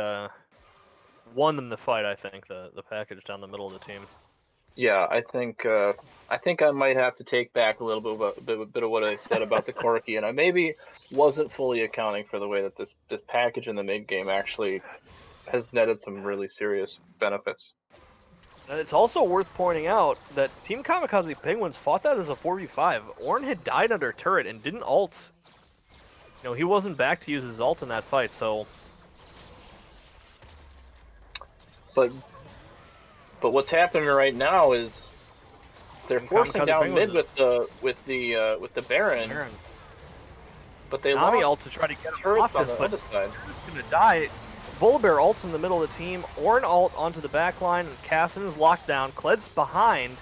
won them the fight. I think the package down the middle of the team. Yeah, I think I might have to take back a little bit of what I said about the Corki, and I maybe wasn't fully accounting for the way that this package in the mid game actually has netted some really serious benefits. And it's also worth pointing out that Team Kamikaze Penguins fought that as a 4v5. Ornn had died under turret and didn't ult. He wasn't back to use his ult in that fight, so. But what's happening right now is they're forcing down mid with the Baron. But they Nami lost ult to try to get him off on this, the other side. He's gonna die. Volibear ults in the middle of the team. Ornn ult onto the back line. Kassadin is locked down. Kled's behind.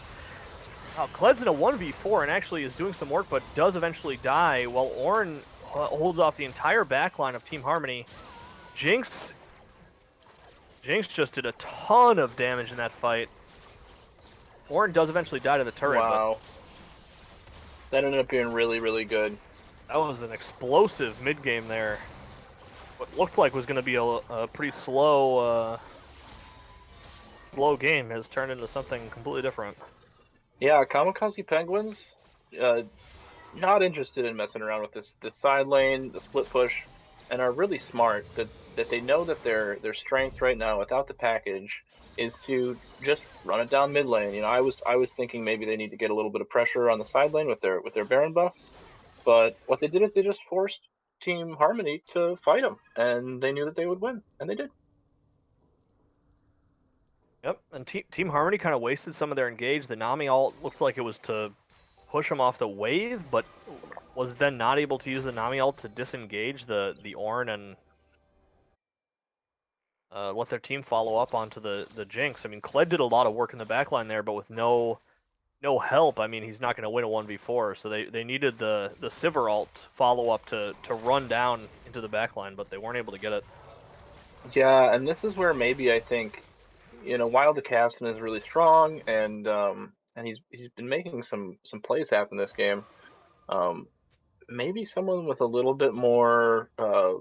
Kled's in a 1v4 and actually is doing some work, but does eventually die, while Ornn holds off the entire back line of Team Harmony. Jinx just did a ton of damage in that fight. Ornn does eventually die to the turret. Wow. That ended up being really, really good. That was an explosive mid-game there. what looked like was going to be a pretty slow game has turned into something completely different. Yeah, Kamikaze Penguins, uh, not interested in messing around with this side lane, the split push, and are really smart that they know that their strength right now without the package is to just run it down mid lane. You know, I was thinking maybe they need to get a little bit of pressure on the side lane with their Baron buff, but what they did is they just forced Team Harmony to fight them, and they knew that they would win, and they did. Yep, and Team Harmony kind of wasted some of their engage. The Nami ult looked like it was to push them off the wave, but was then not able to use the Nami ult to disengage the Ornn and let their team follow up onto the Jinx. I mean, Kled did a lot of work in the backline there, but with no help, I mean, he's not going to win a 1v4. So they needed the Sivir ult follow up to run down into the backline, but they weren't able to get it. Yeah, and this is where maybe I think, you know, while the Caston is really strong and he's been making some plays happen this game, um, maybe someone with a little bit more uh,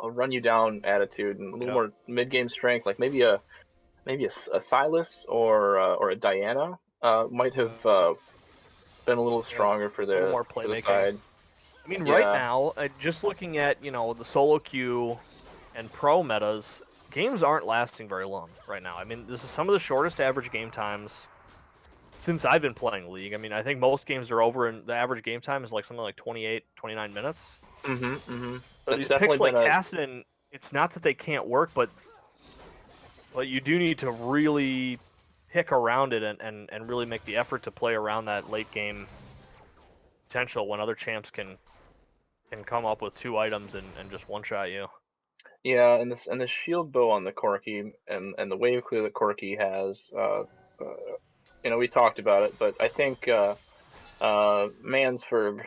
a run you down attitude and a little Yep. more mid game strength, like maybe a Silas or a Diana might have been a little Yep. stronger A little more for the playmaking. side. I mean, right Yeah. now, just looking at the solo queue and pro metas, games aren't lasting very long right now. I mean, this is some of the shortest average game times since I've been playing League. I mean, I think most games are over, and the average game time is like something like 28, 29 minutes. Mm-hmm. So That's these definitely picks been like a Caston, it's not that they can't work, but you do need to really pick around it and really make the effort to play around that late game potential when other champs can come up with 2 items and just one shot you. Yeah, and the shield bow on the Corki and the wave clear that Corki has, you know, we talked about it, but I think Mansford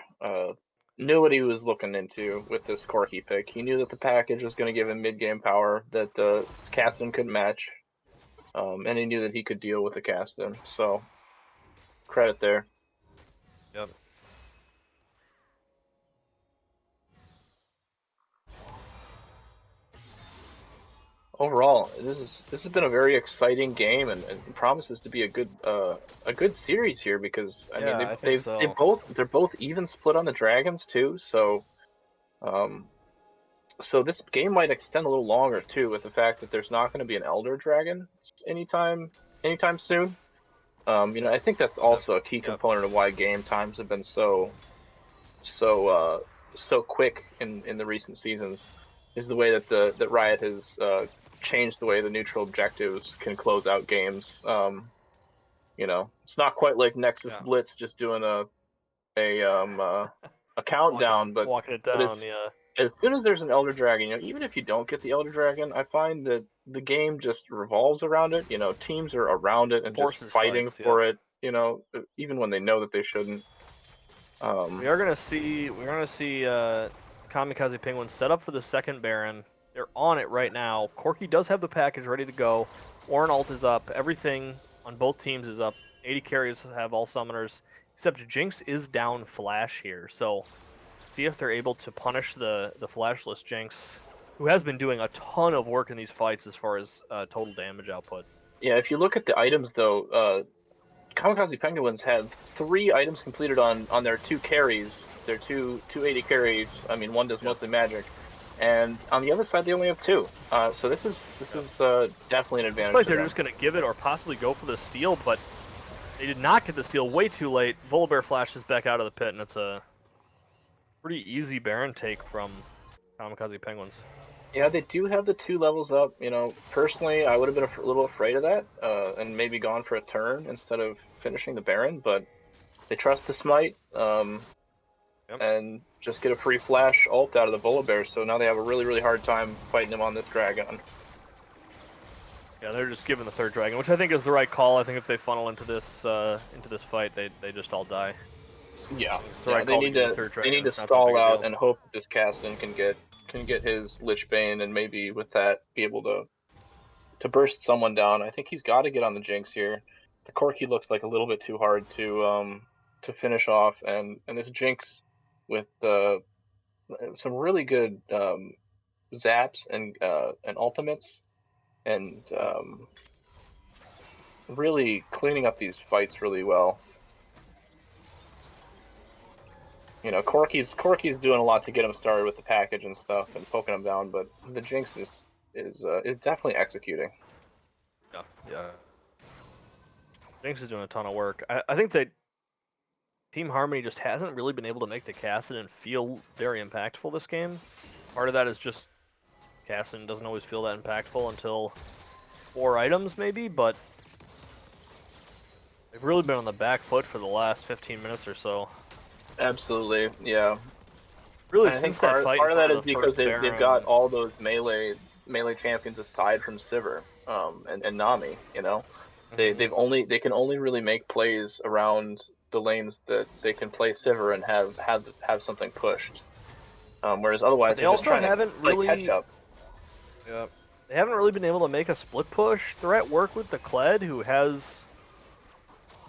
knew what he was looking into with this Corki pick. He knew that the package was going to give him mid game power that Caston couldn't match, and he knew that he could deal with the Caston. So credit there. Yep. Overall, this has been a very exciting game and promises to be a good series here because I mean Yeah, I think so. they're both even split on the dragons too, so um so this game might extend a little longer too with the fact that there's not going to be an elder dragon anytime soon. You know, I think that's Yep. also a key Yep. component of why game times have been so so quick in the recent seasons is the way that the that Riot has changed the way the neutral objectives can close out games. You know, it's not quite like Nexus Yeah. Blitz just doing a um uh, a countdown, Walking it but down. Yeah. as soon as there's an Elder Dragon, you know, even if you don't get the Elder Dragon, I find that the game just revolves around it. You know, teams are around it and just Forces fighting fights. Yep. for it. You know, even when they know that they shouldn't. We Um, are gonna see. We're gonna see Kamikaze Penguins set up for the second Baron. They're on it right now. Corki does have the package ready to go. Ornn ult is up. Everything on both teams is up. 80 carries have all summoners, except Jinx is down Flash here. So see if they're able to punish the flashless Jinx, who has been doing a ton of work in these fights as far as total damage output. yeah, if you look at the items though, Kamikaze Penguins have 3 items completed on their 2 carries. Their 280 carries. I mean, one does Yep. mostly magic, and on the other side they only have 2. So this Yep. is definitely an Looks advantage like to they're them. just gonna give it or possibly go for the steal, but they did not get the steal way too late. Volibear flashes back out of the pit, and it's a pretty easy Baron take from Kamikaze Penguins. Yeah, they do have the 2 levels up. You know, personally, I would have been a little afraid of that, and maybe gone for a turn instead of finishing the Baron. But they trust the Smite, Yep. and just get a free flash ult out of the Volibear. So now they have a really hard time fighting him on this dragon. Yeah, they're just giving the third dragon, which I think is the right call. I think if they funnel into this fight, they just all die. Yeah, It's the yeah, right call to give the third they dragon. need to It's not that big stall a out deal. and hope that this Caston can get his Lich Bane and maybe with that be able to burst someone down. I think he's got to get on the Jinx here. The Corki looks like a little bit too hard to finish off, and this Jinx with some really good zaps and ultimates, and really cleaning up these fights really well. You know, Corky's doing a lot to get him started with the package and stuff and poking him down, but the Jinx is definitely executing. Yeah. Jinx is doing a ton of work. I think that Team Harmony just hasn't really been able to make the Kassadin feel very impactful this game. Part of that is just Kassadin doesn't always feel that impactful until 4 items maybe, but they've really been on the back foot for the last 15 minutes or so. Absolutely, yeah. Really, And I think since that fight part in of front that of is the because first they've got Baron, all those melee champions aside from Sivir, and Nami. You know, they can only really make plays around the lanes that they can play Sivir and have something pushed. Whereas but otherwise they they're just also trying to haven't play catch really, up. yeah, they haven't really been able to make a split push threat work with the Kled, who has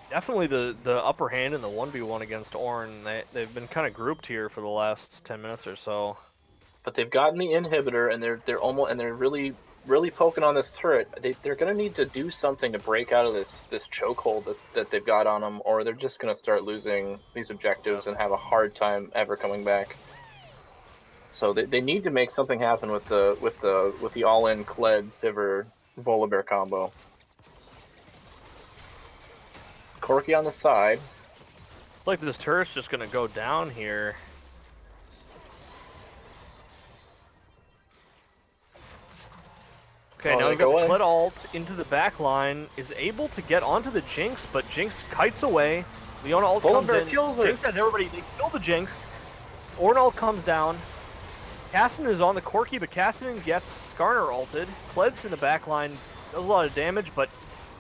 definitely the upper hand in the 1v1 against Ornn. They've been kind of grouped here for the last 10 minutes or so. But they've gotten the inhibitor, and they're really poking on this turret. They're gonna need to do something to break out of this chokehold that they've got on them, or they're just gonna start losing these objectives and have a hard time ever coming back. So they need to make something happen with the all-in Kled Sivir Volibear combo. Corky on the side. It's like this turret's just gonna go down here. Okay, now we've got the Kled ult into the back line, is able to get onto the Jinx, but Jinx kites away. Leona ult comes in, Jinx has everybody, they kill the Jinx. Ornn ult comes down. Kassadin is on the Corky, but Kassadin gets Skarner ulted. Kled's in the back line, does a lot of damage, but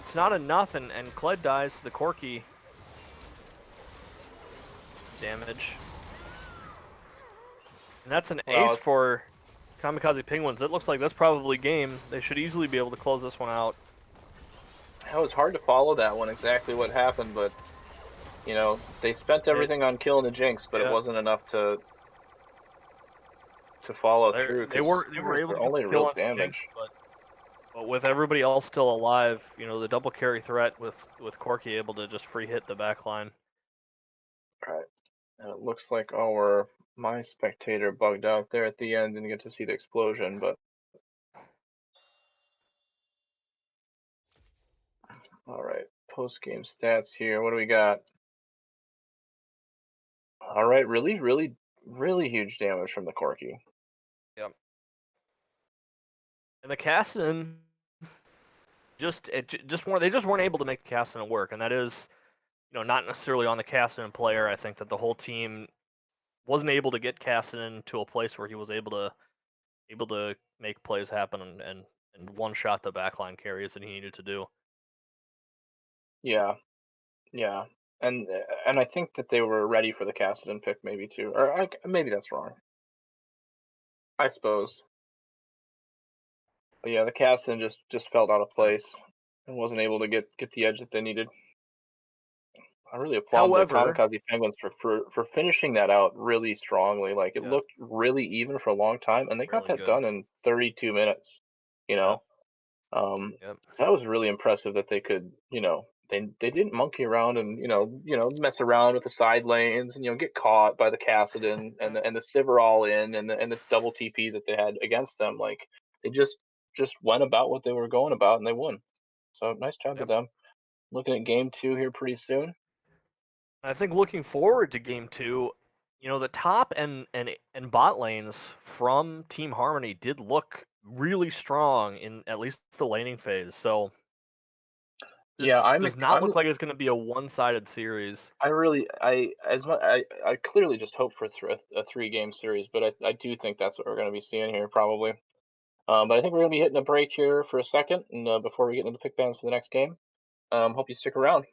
it's not enough, and Kled dies to the Corky. Damage. And that's an ace for Kamikaze Penguins. It looks like that's probably game. They should easily be able to close this one out. It was hard to follow that one, exactly what happened, but you know, they spent everything on killing the Jinx, but it wasn't enough to follow through. They were able to only get the real kill on damage. Jinx, but with everybody else still alive, you know, the double carry threat with Corky able to just free hit the back line. Right. And it looks like my spectator bugged out there at the end, didn't get to see the explosion, but all right. Post game stats here. What do we got? All right, really huge damage from the Corky. Yep. And the Kassadin they just weren't able to make the Kassadin work, and that is, you know, not necessarily on the Kassadin player. I think that the whole team wasn't able to get Kassadin to a place where he was able to make plays happen and one shot the backline carries that he needed to do. Yeah, yeah, and I think that they were ready for the Kassadin pick maybe too, or maybe that's wrong. I suppose. But yeah, the Kassadin just felt out of place and wasn't able to get the edge that they needed. I really applaud the Kamikaze Penguins for finishing that out really strongly. Like it looked really even for a long time, and they got that done in 32 minutes. You know, so that was really impressive that they could. You know, they didn't monkey around and mess around with the side lanes and get caught by the Kassadin and the Sivir all in and the double TP that they had against them. Like they just went about what they were going about and they won. So nice job to them. Looking at game 2 here pretty soon. I think looking forward to game 2, you know, the top and bot lanes from Team Harmony did look really strong in at least the laning phase. So this does not look like it's going to be a one-sided series. I clearly just hope for a 3-game series, but I do think that's what we're going to be seeing here probably. But I think we're going to be hitting a break here for a second, and before we get into the pick bands for the next game. Hope you stick around.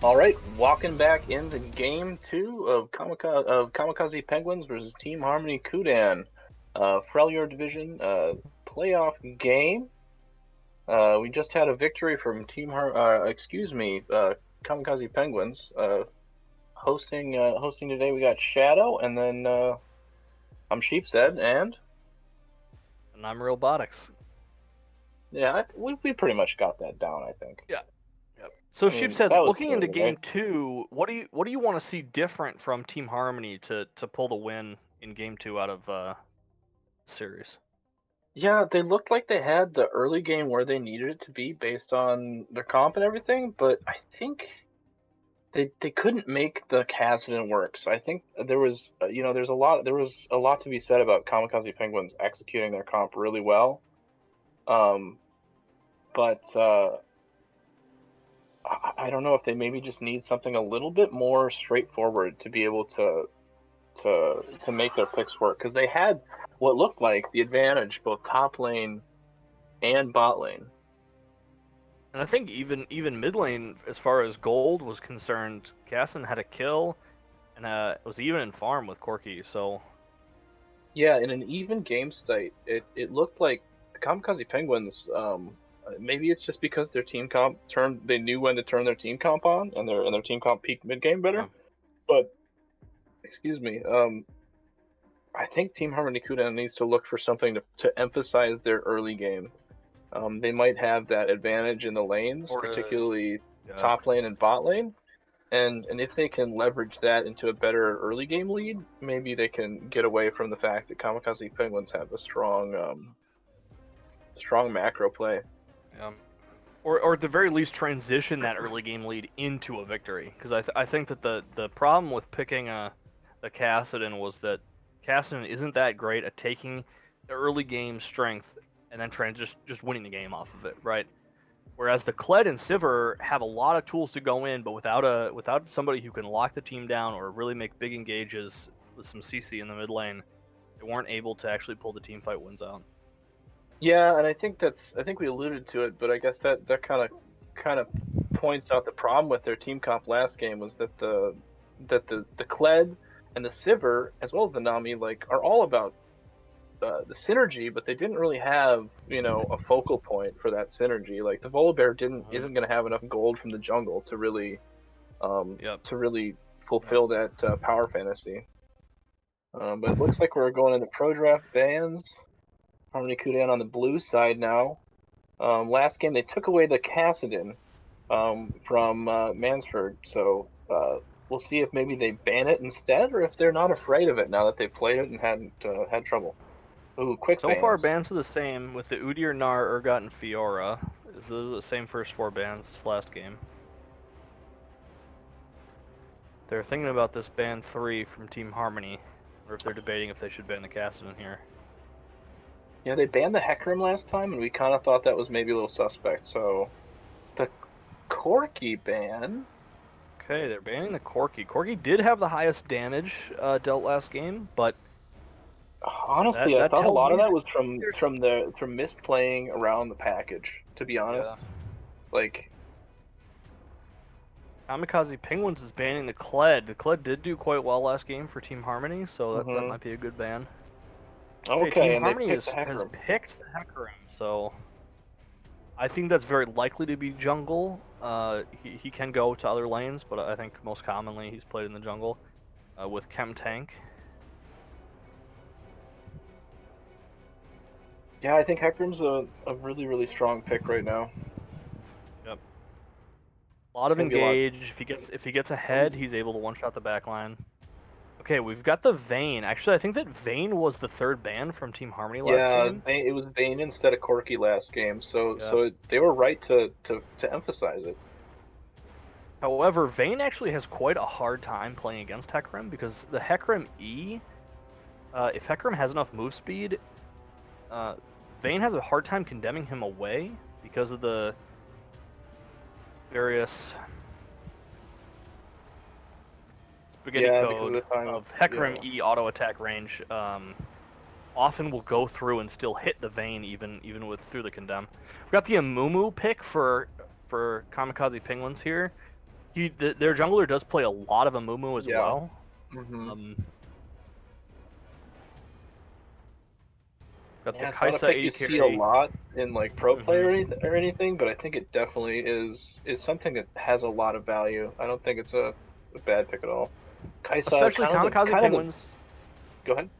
All right, walking back into game 2 of Kamikaze Penguins versus Team Harmony Kudan, Freljord Division playoff game. We just had a victory from Kamikaze Penguins. Hosting today, we got Shadow, and then I'm Sheepshead, and I'm Robotics. yeah, we pretty much got that down, I think. Yeah. Yep. So I mean, Sheepshead, that was looking into clean, game right? 2, what do you want to see different from Team Harmony to pull the win in game 2 out of series? Yeah, they looked like they had the early game where they needed it to be based on their comp and everything, but I think they couldn't make the Kassadin work. So I think there was there was a lot to be said about Kamikaze Penguins executing their comp really well. Um, but I don't know if they maybe just need something a little bit more straightforward to be able to make their picks work, because they had what looked like the advantage both top lane and bot lane. And I think even mid lane, as far as gold was concerned, Casson had a kill and was even in farm with Corki. So Yeah, in an even game state, it looked like the Kamikaze Penguins. Maybe it's just because their team comp they knew when to turn their team comp on, and their team comp peaked mid game better. But excuse me, I think Team Harmony Kudan needs to look for something to emphasize their early game. They might have that advantage in the lanes, particularly top lane and bot lane. And if they can leverage that into a better early game lead, maybe they can get away from the fact that Kamikaze Penguins have a strong macro play. or at the very least transition that early game lead into a victory. Because I think that the problem with picking the Kassadin was that Kassadin isn't that great at taking the early game strength and then just winning the game off of it, right? Whereas the Kled and Sivir have a lot of tools to go in, but without somebody who can lock the team down or really make big engages with some CC in the mid lane, they weren't able to actually pull the team fight wins out. Yeah, and I think we alluded to it, but I guess that kind of points out the problem with their team comp last game was that the Kled and the Sivir, as well as the Nami, like, are all about the synergy, but they didn't really have a focal point for that synergy. Like the Volibear isn't going to have enough gold from the jungle to really fulfill that power fantasy. But it looks like we're going into pro draft bans. Harmony Kudan on the blue side now. Last game they took away the Kassadin from Mansford, so we'll see if maybe they ban it instead, or if they're not afraid of it now that they've played it and hadn't had trouble. Ooh, quick So bans. far, bans are the same with the Udyr, Gnar, Urgot, and Fiora. Those are the same first 4 bans this last game. They're thinking about this ban 3 from Team Harmony, or if they're debating if they should ban the Kassadin here. Yeah, they banned the Hecarim last time, and we kind of thought that was maybe a little suspect. So, the Corki ban. Okay, they're banning the Corki. Corki did have the highest damage dealt last game, but honestly, I thought a lot of that was from misplaying around the package. To be honest, like Kamikaze Penguins is banning the Kled. The Kled did do quite well last game for Team Harmony, so that might be a good ban. Okay, Team and Harmony they has picked the Hecarim, so I think that's very likely to be jungle. He can go to other lanes, but I think most commonly he's played in the jungle with Chem Tank. Yeah, I think Hecarim's a really, really strong pick right now. Yep. A lot of engage. If he gets ahead, he's able to one-shot the backline. Okay, we've got the Vayne. Actually, I think that Vayne was the 3rd ban from Team Harmony last game. Yeah, it was Vayne instead of Corki last game, so they were right to emphasize it. However, Vayne actually has quite a hard time playing against Hecarim, because the Hecarim E, if Hecarim has enough move speed, Vayne has a hard time condemning him away because of the various spaghetti code of Hecarim E auto attack range. Often will go through and still hit the Vayne even with through the condemn. We've got the Amumu pick for Kamikaze Penguins here. Their jungler does play a lot of Amumu as Yeah. well. Mm-hmm. Got the Yeah, it's not a Kaisa pick you 80 see a carry. lot in like pro play Hmm. or anything, but I think it definitely is something that has a lot of value. I don't think it's a bad pick at all. Kaisa, Especially Kamikaze kind of the. Penguins. Go ahead.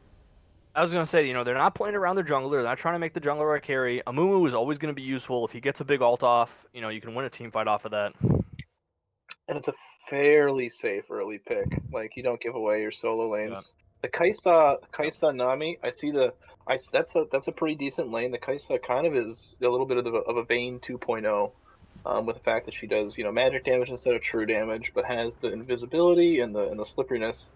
I was gonna say, they're not playing around their jungler. They're not trying to make the jungler a carry. Amumu is always gonna be useful if he gets a big ult off. You can win a team fight off of that. And it's a fairly safe early pick. Like you don't give away your solo Yeah. lanes. The Yep. Kaisa Nami, I see that's a pretty decent lane. The Kaisa kind of is a little bit of a Vayne 2.0, with the fact that she does magic damage instead of true damage, but has the invisibility and the slipperiness,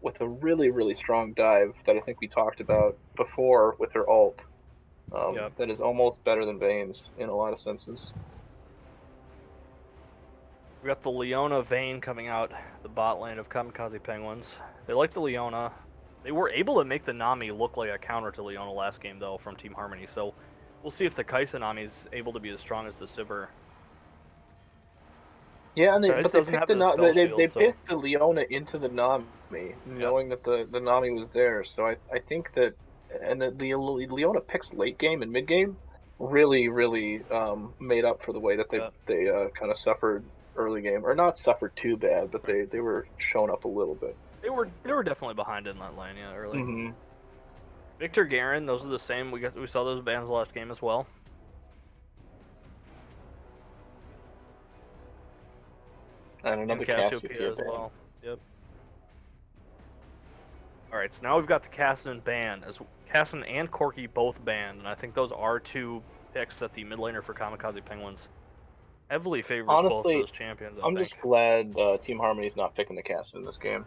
with a really strong dive that I think we talked about before with her ult. Yep. That is almost better than Vayne's in a lot of senses. We got the Leona Vayne coming out the bot lane of Kamikaze Penguins. They like the Leona. They were able to make the Nami look like a counter to Leona last game though from Team Harmony. So we'll see if the Kaisa Nami is able to be as strong as the Sivir. Yeah, but Kaisa they doesn't picked have the the spell they shield, so picked the Leona into the Nami, yep. knowing that the Nami was there. So I think that, and the Leona picks late game and mid game really made up for the way that Yep. they kind of suffered early game, or not suffered too bad, but Right. they were shown up a little bit. They were definitely behind in that lane, yeah, early. Hmm. Victor Garen, those are the same. We saw those bans last game as well. And And another Cassiopeia Cassiopeia as ban. well. Yep. Alright, so now we've got the Kassadin banned. Kassadin and Corki both banned, and I think those are two picks that the mid laner for Kamikaze Penguins heavily favors both Honestly, those champions, I I'm think. just glad Team Harmony's not picking the cast in this game,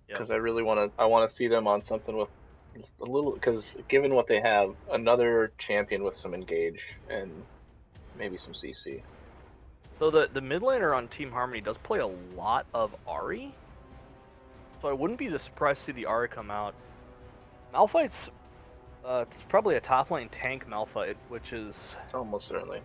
Yep. because I want to see them on something with a little, because given what they have, another champion with some engage and maybe some CC. So the mid laner on Team Harmony does play a lot of Ahri, so I wouldn't be surprised to see the Ahri come out. Malphite's it's probably a top lane tank Malphite, which is Almost certainly.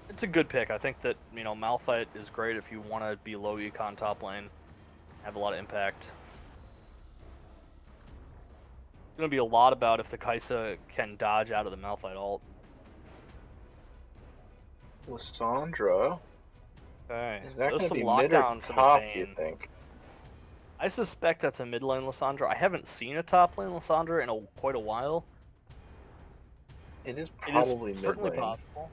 it's a good pick. I think that Malphite is great if you want to be low econ top lane, have a lot of impact. It's gonna be a lot about if the Kaisa can dodge out of the Malphite ult. Lissandra, Okay, is that there's going to some be mid or lockdown for the top, do you Vayne. think? I suspect that's a mid lane Lissandra. I haven't seen a top lane Lissandra in quite a while. It is It is probably mid certainly lane. possible.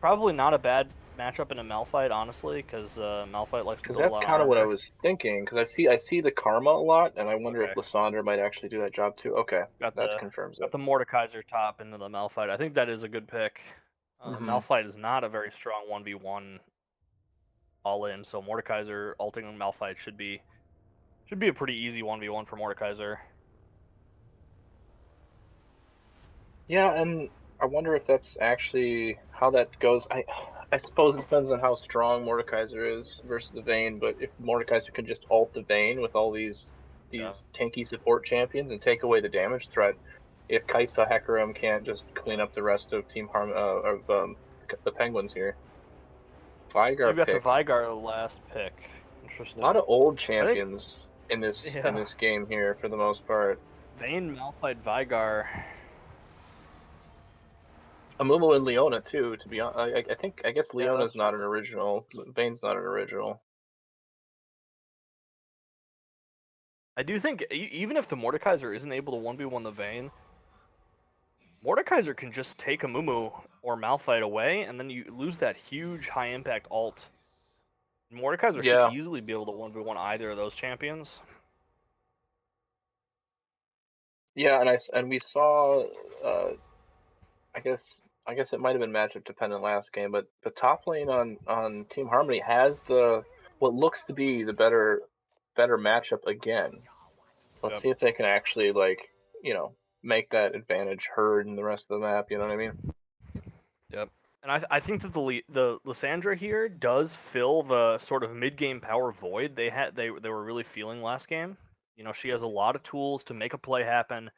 Probably not a bad matchup in a Malphite, honestly, because Malphite likes to Because build a that's lot of kind of what I armor. was thinking, because I see the Karma a lot, and I wonder if Okay, Lissandra might actually do that job too. Okay, got that the confirms got it. the Mordekaiser top into the Malphite. I think that is a good pick. Hmm. Malphite is not a very strong 1v1 all in, so Mordekaiser ulting on Malphite should be a pretty easy 1v1 for Mordekaiser. Yeah, and I wonder if that's actually how that goes. I suppose it depends on how strong Mordekaiser is versus the Vayne, but if Mordekaiser can just ult the Vayne with all Yeah. these tanky support champions and take away the damage threat, if Kaisa Hecarim can't just clean up the rest of the Penguins here. Vigar You've got the pick. Veigar last pick. A lot of Interesting. old I think, champions in yeah, this game here for the most part. Vayne, Malphite, Veigar. Amumu and Leona too. To be honest, I guess Yeah, Leona's that's not an true. original. Vayne's not an original. I do think even if the Mordekaiser isn't able to 1v1 the Vayne, Mordekaiser can just take a Mumu or Malphite away, and then you lose that huge high impact ult. Mordekaiser should Yeah, easily be able to 1v1 either of those champions. yeah, and we saw. Uh, I guess it might have been matchup dependent last game, but the top lane on Team Harmony has the what looks to be the better matchup again. Let's Yep. see if they can actually you know make that advantage heard in the rest of the map. You know what I mean? Yep. And I think that the Lissandra here does fill the sort of mid game power void they were really feeling last game. She has a lot of tools to make a play happen.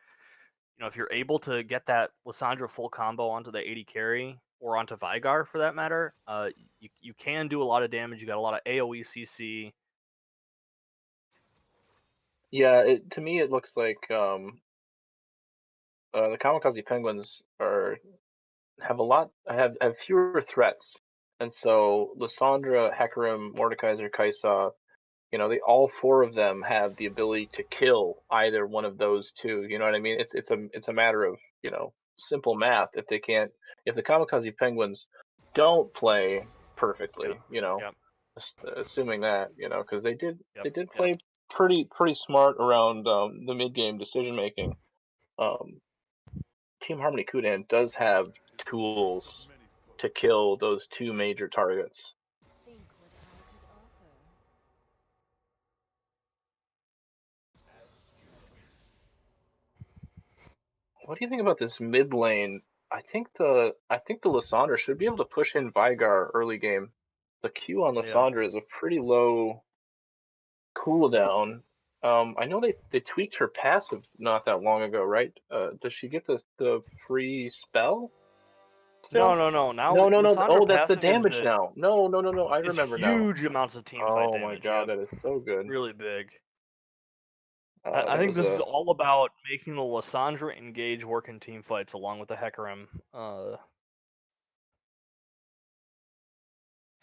If you're able to get that Lissandra full combo onto the 80 carry, or onto Vigar for that matter, you can do a lot of damage. You got a lot of AoE CC. Yeah, to me it looks like the Kamikaze Penguins have fewer threats, and so Lysandra, Hecarim, Mordekaiser, Kai'Sa, they all four of them have the ability to kill either one of those two. You know what I mean? It's a matter of simple math. If the Kamikaze Penguins don't play Yep. perfectly, Yep. assuming that because they did Yep. they did Yep. play pretty smart around the mid game decision making. Um, Team Harmony Kudan does have tools to kill those two major targets. Think what I could offer. What do you think about this mid lane? I think the Lysandra should be able to push in Vigar early game. The Q on Yeah. Lysandra is a pretty low cooldown. I know they tweaked her passive not that long ago, right? Does she get the free spell No, still? no, no. Now No. Lysandra Oh, that's the passive damage now. No. I is remember now. huge amounts of team fight Oh my damage. god, Yep. that is so good. Really big. I That think was this is a all about making the Lysandra engage work in team fights along with the Hecarim.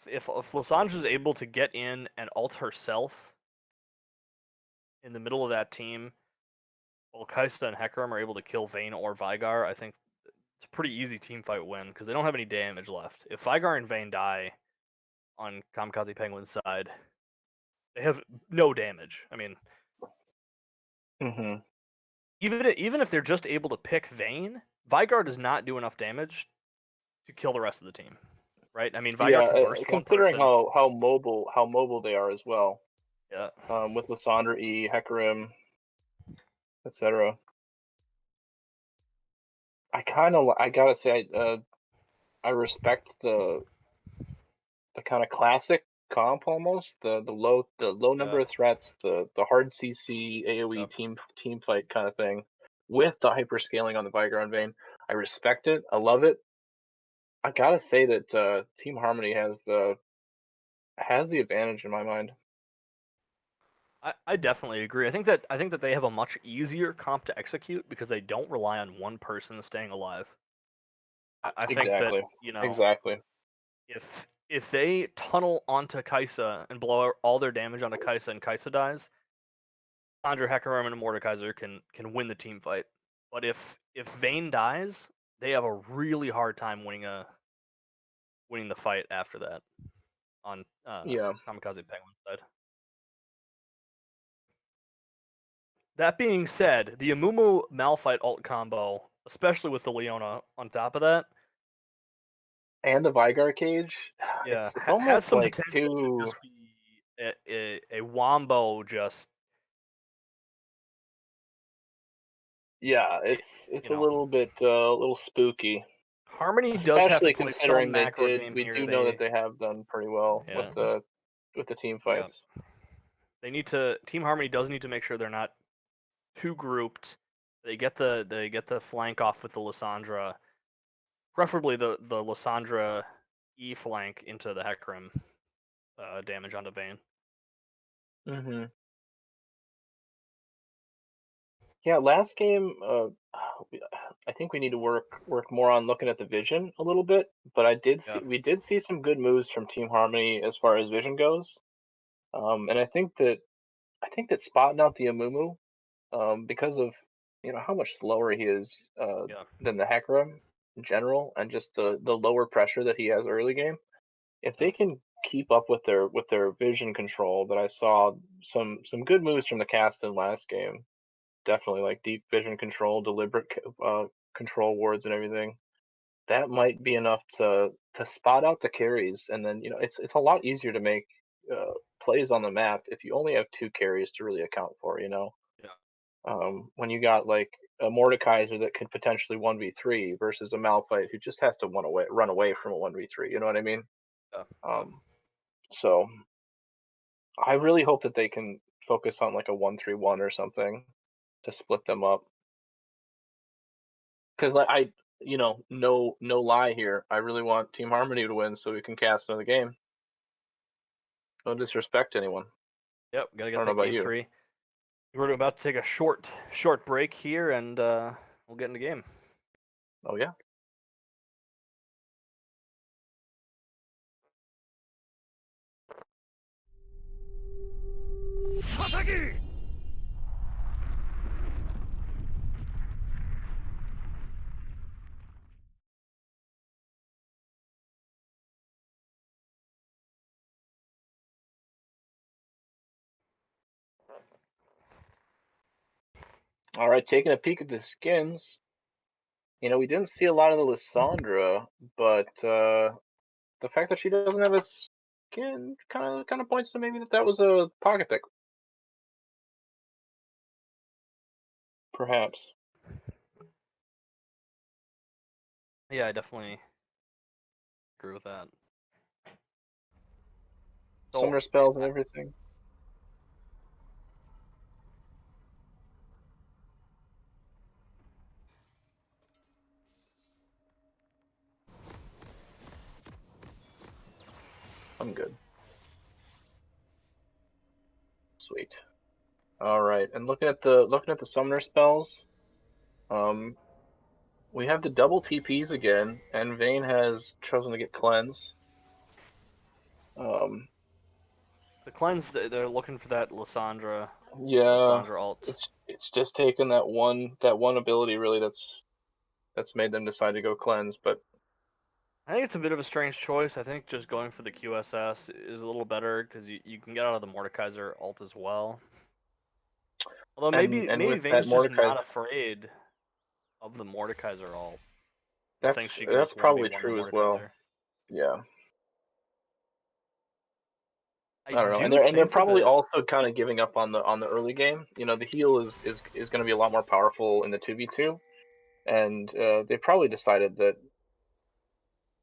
If Lysandra is able to get in and ult herself in the middle of that team, while Kai'Sa and Hecarim are able to kill Vayne or Vigar, I think it's a pretty easy team fight win because they don't have any damage left. If Vigar and Vayne die on Kamikaze Penguin's side, they have no damage. I mean, hmm even if they're just able to pick Vayne, Vigar does not do enough damage to kill the rest of the team, right? I mean, Yeah, Vigar can burst one considering person. how mobile they are as well. Yeah, With Lysandra E, Hecarim, etc. I gotta say I respect the kind of classic comp almost the low number yeah, of threats, the hard CC AOE yeah. team fight kind of thing with the hyper scaling on the Vigar vein. I respect it. I love it. I gotta say that Team Harmony has the advantage in my mind. I definitely agree. I think that they have a much easier comp to execute because they don't rely on one person staying alive. I think that, Exactly. you know, Exactly. if they tunnel onto Kai'Sa and blow all their damage onto Kai'Sa and Kai'Sa dies, Andre Hecarim and Mordekaiser can win the team fight. But if Vayne dies, they have a really hard time winning the fight after that on Yeah. Kamikaze Penguin side. That being said, the Amumu Malphite ult combo, especially with the Leona on top of that, And the Vigar cage, yeah, it's has almost some like potential to too. just be a wombo. Just Yeah, it, it's you a know, little spooky, Harmony does have to especially play some considering macro game we here. do know that they have done pretty well with Yeah, the team yeah, fights. they need to. Team Harmony does need to make sure they're not too grouped. They get the flank off with the Lysandra, preferably the Lysandra E flank into the Hecarim damage onto Vayne. hmm Yeah, last game, I think we need to work more on looking at the vision a little bit. But Yeah, we did see some good moves from Team Harmony as far as vision goes. And I think that spotting out the Amumu, because of how much slower he is yeah, than the Hecarim in general, and just the lower pressure that he has early game. If yeah, they can keep up with their vision control, that I saw some good moves from the cast in last game. Definitely like deep vision control, deliberate control wards and everything. That might be enough to spot out the carries, and then it's a lot easier to make plays on the map if you only have two carries to really account for. yeah, When you got like a Mordekaiser that could potentially 1v3 versus a Malphite who just has to run away from a 1v3. You know what I mean? yeah, yeah. Um, so I really hope that they can focus on like a 1-3-1 or something to split them up. Because like you know, no lie here. I really want Team Harmony to win so we can cast another game. No disrespect to anyone. Yep, gotta I get don't know that about game you. 3. We're about to take a short break here, and we'll get in the game. Oh yeah. All right, taking a peek at the skins. You know, we didn't see a lot of the Lissandra, but the fact that she doesn't have a skin kind of points to maybe that was a pocket pick. Perhaps. Yeah, I definitely agree with that. So, Summer spells and everything. I'm good. Sweet. All right, and looking at the summoner spells, we have the double TPs again, and Vayne has chosen to get cleanse. the cleanse, they're looking for that Lissandra Yeah, alt. it's just taken that one ability really that's made them decide to go cleanse, but I think it's a bit of a strange choice. I think just going for the QSS is a little better because you can get out of the Mordekaiser alt as well. Although maybe and with Vayne's that just Mordekaiser, not afraid of the Mordekaiser alt. I think that's she can just probably 1v1 the true as well. Mordekaiser. Yeah. I I don't know, and do they're think that probably the also kind of giving up on the early game. You know, the heal is going to be a lot more powerful in the 2v2, and they probably decided that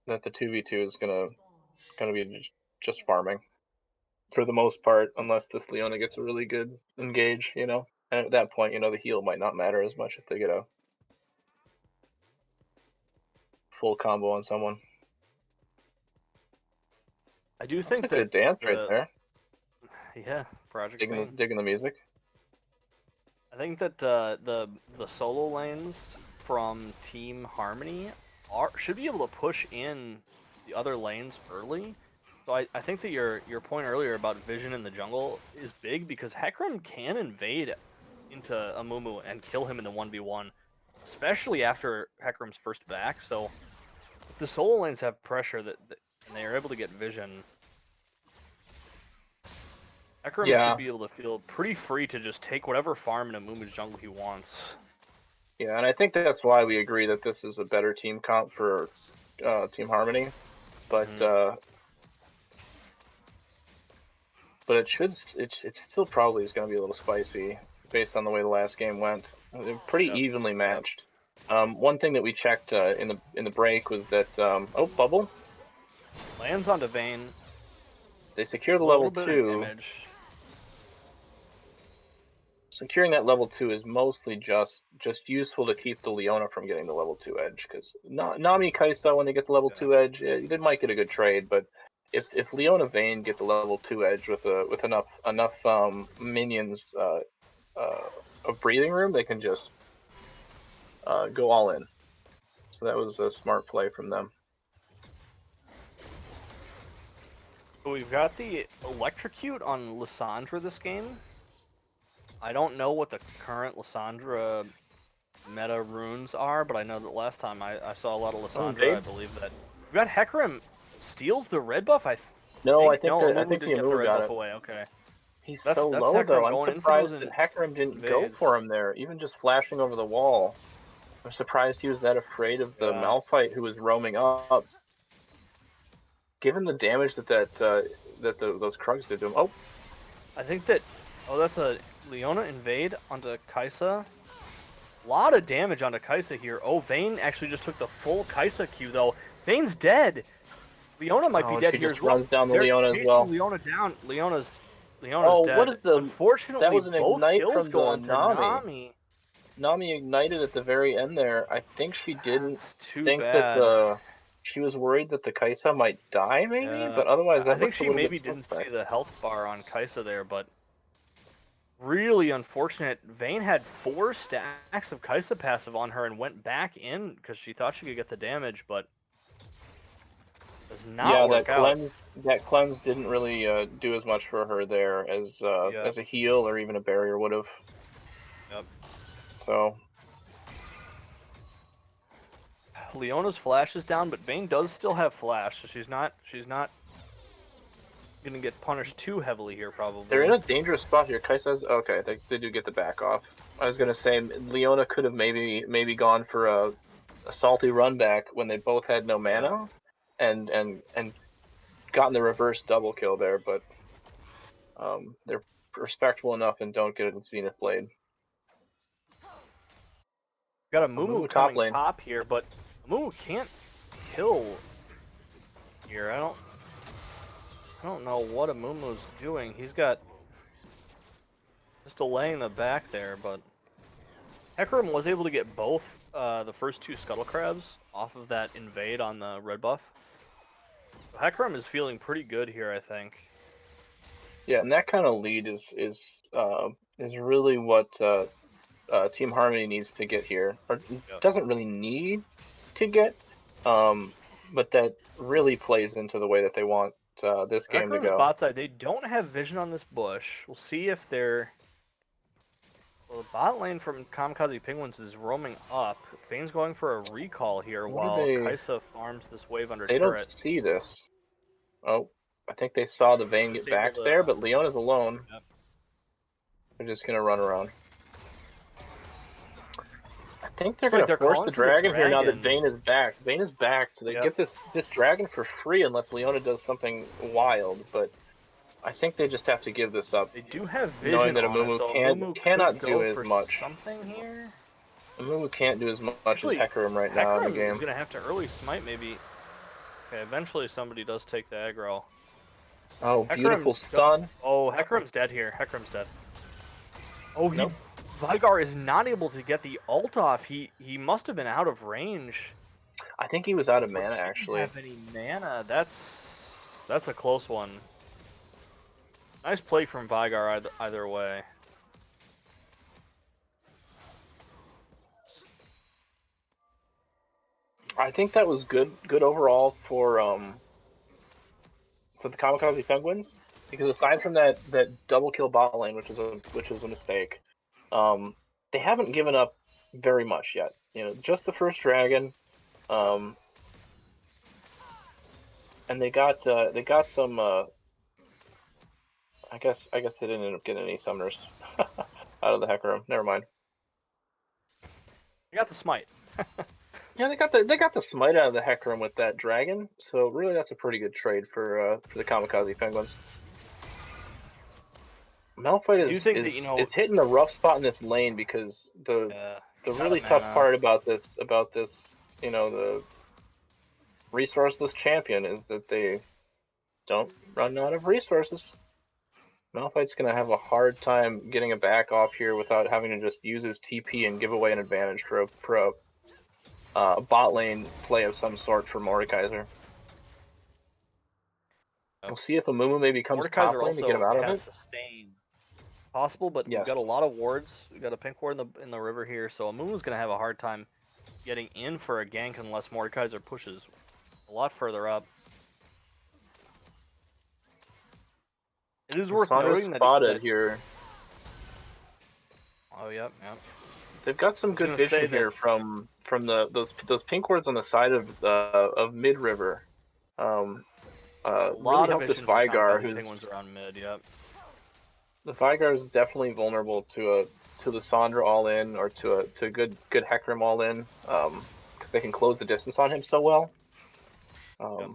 the 2v2 is gonna be just farming for the most part, unless this Leona gets a really good engage. You know, and at that point, you know, the heal might not matter as much if they get a full combo on someone. I do That's think a that good dance right the there. yeah, Project Vayne. Digging the music. I think that the solo lanes from Team Harmony should be able to push in the other lanes early. So I think that your point earlier about vision in the jungle is big because Hecarim can invade into Amumu and kill him in the 1v1, especially after Hecarim's first back. So if the solo lanes have pressure and they are able to get vision, Hecarim Yeah, should be able to feel pretty free to just take whatever farm in Amumu's jungle he wants. yeah, and I think that's why we agree that this is a better team comp for Team Harmony, but it still probably is going to be a little spicy based on the way the last game went. They're pretty evenly matched. One thing that we checked in the break was that oh, bubble Lands onto Vayne. they secure the A level little bit of 2. damage. Securing that level 2 is mostly just useful to keep the Leona from getting the level 2 edge, because Nami Kaisa, when they get the level 2 edge, they might get a good trade, but if Leona Vayne get the level 2 edge with enough minions of breathing room, they can just go all in. So that was a smart play from them. So we've got the Electrocute on Lissandra this game. I don't know what the current Lissandra meta runes are, but I know that last time I saw a lot of Lissandra. I believe that we got Hecarim steals the red buff. I think the did get the Amumu red got buff it. away. Okay. He's That's so low Hecarim though. I'm going in for those surprised that Hecarim didn't go invades. for him there, even just flashing over the wall. I'm surprised he was that afraid of the Malphite who was roaming up. Given the damage that those Krugs did to him. Oh, I think that that's a Leona invade onto Kaisa. A lot of damage onto Kaisa here. Oh, Vayne actually just took the full Kaisa Q though. Vayne's dead. Leona might be dead here as well. Runs down the Leona as well. Leona down. Leona's dead. What is the? Unfortunately, that was an both ignite kills from go the onto Nami. Nami. Nami ignited at the very end there. I think she didn't That's too think that bad. she was worried that the Kaisa might die, maybe. Yeah, But otherwise, I that think looks a she little bit maybe didn't see suspect. the health bar on Kaisa there, but really unfortunate. Vayne had 4 stacks of Kaisa passive on her and went back in because she thought she could get the damage, but does not Yeah, work out. that cleanse didn't really do as much for her there Yep, as a heal or even a barrier would have. yep. So Leona's flash is down, but Vayne does still have flash, so she's not gonna get punished too heavily here they're in probably. a dangerous spot here. Kai says, okay, they do get the back off. I was gonna say Leona could have maybe gone for a salty run back when they both had no Yeah. mana, and gotten the reverse double kill there, but they're respectful enough and don't get a Zenith Blade. Got a A Mumu Mumu top coming lane. top here, but Mumu can't kill here. I don't know what a Mumu's doing. He's got just delaying the back there, but Hecarim was able to get both the first 2 Scuttle Crabs off of that invade on the red buff. So Hecarim is feeling pretty good here, I think. Yeah, and that kind of lead is really what Team Harmony needs to get here, or Yep. doesn't really need to get, but that really plays into the way that they want this game to Hecarim's go. bot side, they don't have vision on this bush. We'll see if they're... Well, the bot lane from Kamikaze Penguins is roaming up. Vayne's going for a recall here What are while they? Kaisa farms this wave under They don't turret. see this. Oh, I think they saw the Vayne Just get able back to... there, but Leona's alone. Yep. They're just gonna run around. I think they're Looks like gonna they're force the calling for the dragon here now that dragon. Vayne is back. Vayne is back, so they Yep. get this dragon for free unless Leona does something wild. But I think they just have to give this up, They do have knowing vision that on it, Amumu so Mumu could cannot do go as for much. something here. Amumu can't do as much as Actually, Hecarim right now in the Hecarim is game. going to have to early smite maybe. Okay, eventually somebody does take the aggro. Oh, beautiful Hecarim... stun. Oh, Hecarim's dead here. Hecarim's dead. Oh, Nope. Vigar is not able to get the ult off. He must have been out of range. I think he was out of Or mana didn't actually. have any mana. That's a close one. Nice play from Vigar either way. I think that was good overall for the Kamikaze Penguins, because aside from that double kill bot lane, which was a mistake, they haven't given up very much yet. You know, just the first dragon, and they got some. I guess they didn't end up getting any summoners out of the Hecarim. Never mind. They got the smite. Yeah, they got the smite out of the Hecarim with that dragon. So really, that's a pretty good trade for the Kamikaze Penguins. Malphite Do you think that, is hitting a rough spot in this lane because the out of really tough mana. part about this the resourceless champion is that they don't run out of resources. Malphite's gonna have a hard time getting a back off here without having to just use his TP and give away an advantage for a bot lane play of some sort for Mordekaiser. We'll see if Amumu maybe comes top Mordekaiser lane to get him also out of has it. sustain. Possible, but we've Yes. got a lot of wards. We've got a pink ward in the river here, so Amumu's going to have a hard time getting in for a gank unless Mordekaiser pushes a lot further up. It is worth Sandra's noting spotted here. Oh, yep, yep. They've got some good vision here from those pink wards on the side of mid river. A Really lot of helped this vision for Vigar, Kamikaze Penguins around mid, yep. the Vigar is definitely vulnerable to the Sandra all in or to a good Hecarim all in, because they can close the distance on him so well. And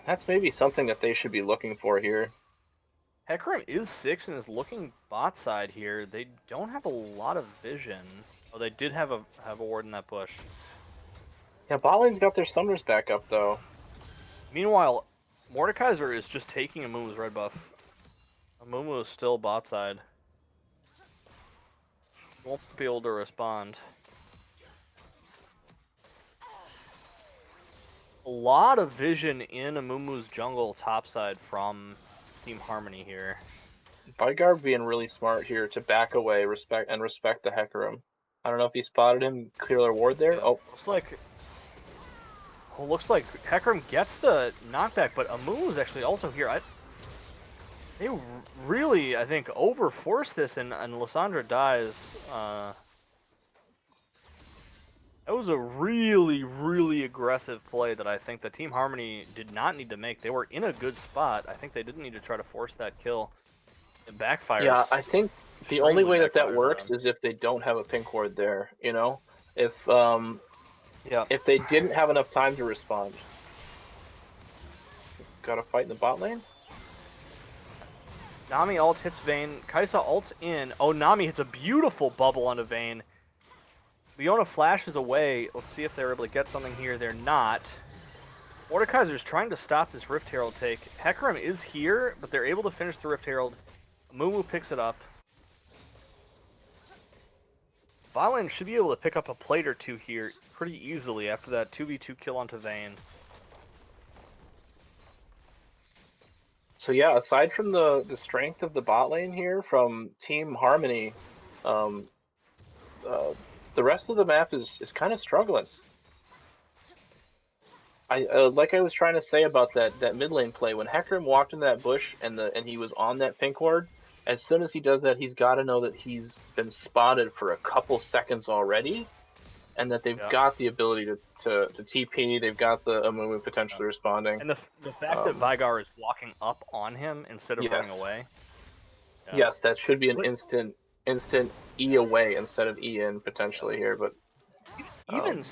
that's maybe something that they should be looking for here. Hecarim is 6 and is looking bot side here. They don't have a lot of vision. Oh, they did have a ward in that bush. Yeah, bot lane's got their summoners back up though. Meanwhile, Mordekaiser is just taking Amumu's red buff. Amumu is still bot side. Won't be able to respond. A lot of vision in Amumu's jungle topside from Team Harmony here. Vygarde being really smart here to back away, respect the Hecarim. I don't know if he spotted him, clear their ward there. Yeah, Oh, looks like Hecarim gets the knockback, but Amumu's actually also here. They really, I think, overforce this, and Lissandra dies. That was a really, really aggressive play that I think the Team Harmony did not need to make. They were in a good spot. I think they didn't need to try to force that kill. It backfires. yeah, I think the only way that backfires works on is if they don't have a pink ward there. You know, if yeah. if they didn't have enough time to respond. Got to fight in the bot lane. Nami ult hits Vayne. Kai'Sa ults in. Oh, Nami hits a beautiful bubble onto Vayne. Leona flashes away. Let's see if they're able to get something here. They're not. Mordekaiser's trying to stop this Rift Herald take. Hecarim is here, but they're able to finish the Rift Herald. Amumu picks it up. Violin should be able to pick up a plate or two here pretty easily after that 2v2 kill onto Vayne. So yeah, aside from the strength of the bot lane here from Team Harmony, the rest of the map is kind of struggling. Like I was trying to say about that mid lane play, when Hecarim walked in that bush and he was on that pink ward, as soon as he does that, he's got to know that he's been spotted for a couple seconds already, and that they've got the ability to TP. They've got the Amumu potentially responding. And the fact that Vygarde is walking up on him instead of running away. Yeah. Yes, that should be an instant E away instead of E in potentially here, but even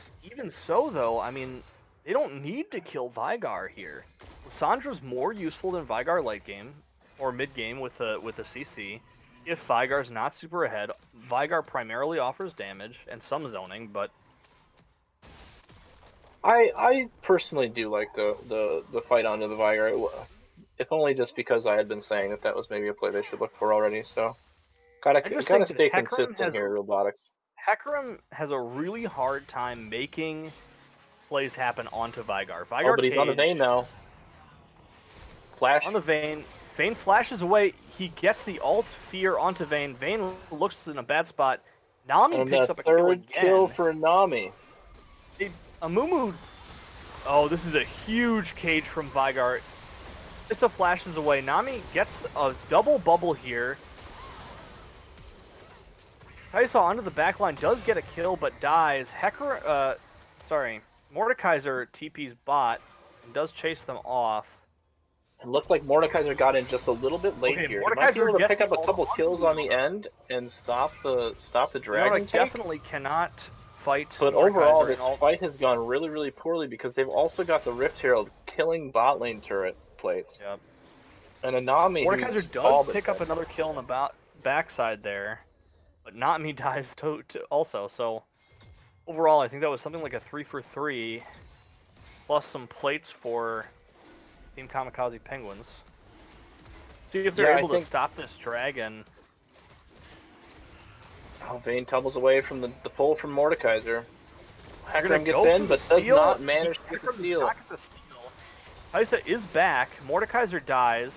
so though, I mean, they don't need to kill Vygarde here. Lissandra's more useful than Vygarde late game or mid game with a CC. If Vygarde's not super ahead, Vygarde primarily offers damage and some zoning, but I personally do like the fight onto the Vygarde, if only just because I had been saying that was maybe a play they should look for already. So gotta stay consistent here, Robotics. Hecarim has a really hard time making plays happen onto Vygarde. Oh, but he's on the Vayne now. Flash on the Vayne. Vayne flashes away. He gets the ult fear onto Vayne. Vayne looks in a bad spot. Nami picks up a kill again. Third kill for Nami. Amumu. Oh, this is a huge cage from Vygarde. Kai'Sa flashes away. Nami gets a double bubble here. Kai'Sa onto the backline does get a kill, but dies. Mordekaiser TP's bot and does chase them off. It looked like Mordekaiser got in just a little bit late here. He might be able to pick up a couple kills on the end and stop the dragon take. Definitely cannot fight. But overall, this fight has gone really, really poorly because they've also got the Rift Herald killing bot lane turret plates. Yep. And a Nami Mordekaiser does pick up another kill on the backside there, but Nami dies also. So overall, I think that was something like a 3 for 3, plus some plates for Team Kamikaze Penguins. See if they're able to stop this dragon. Oh, Vayne tumbles away from the pull from Mordekaiser. Hecarim gets in, but does not manage to get the steal. Kai'Sa is back. Mordekaiser dies.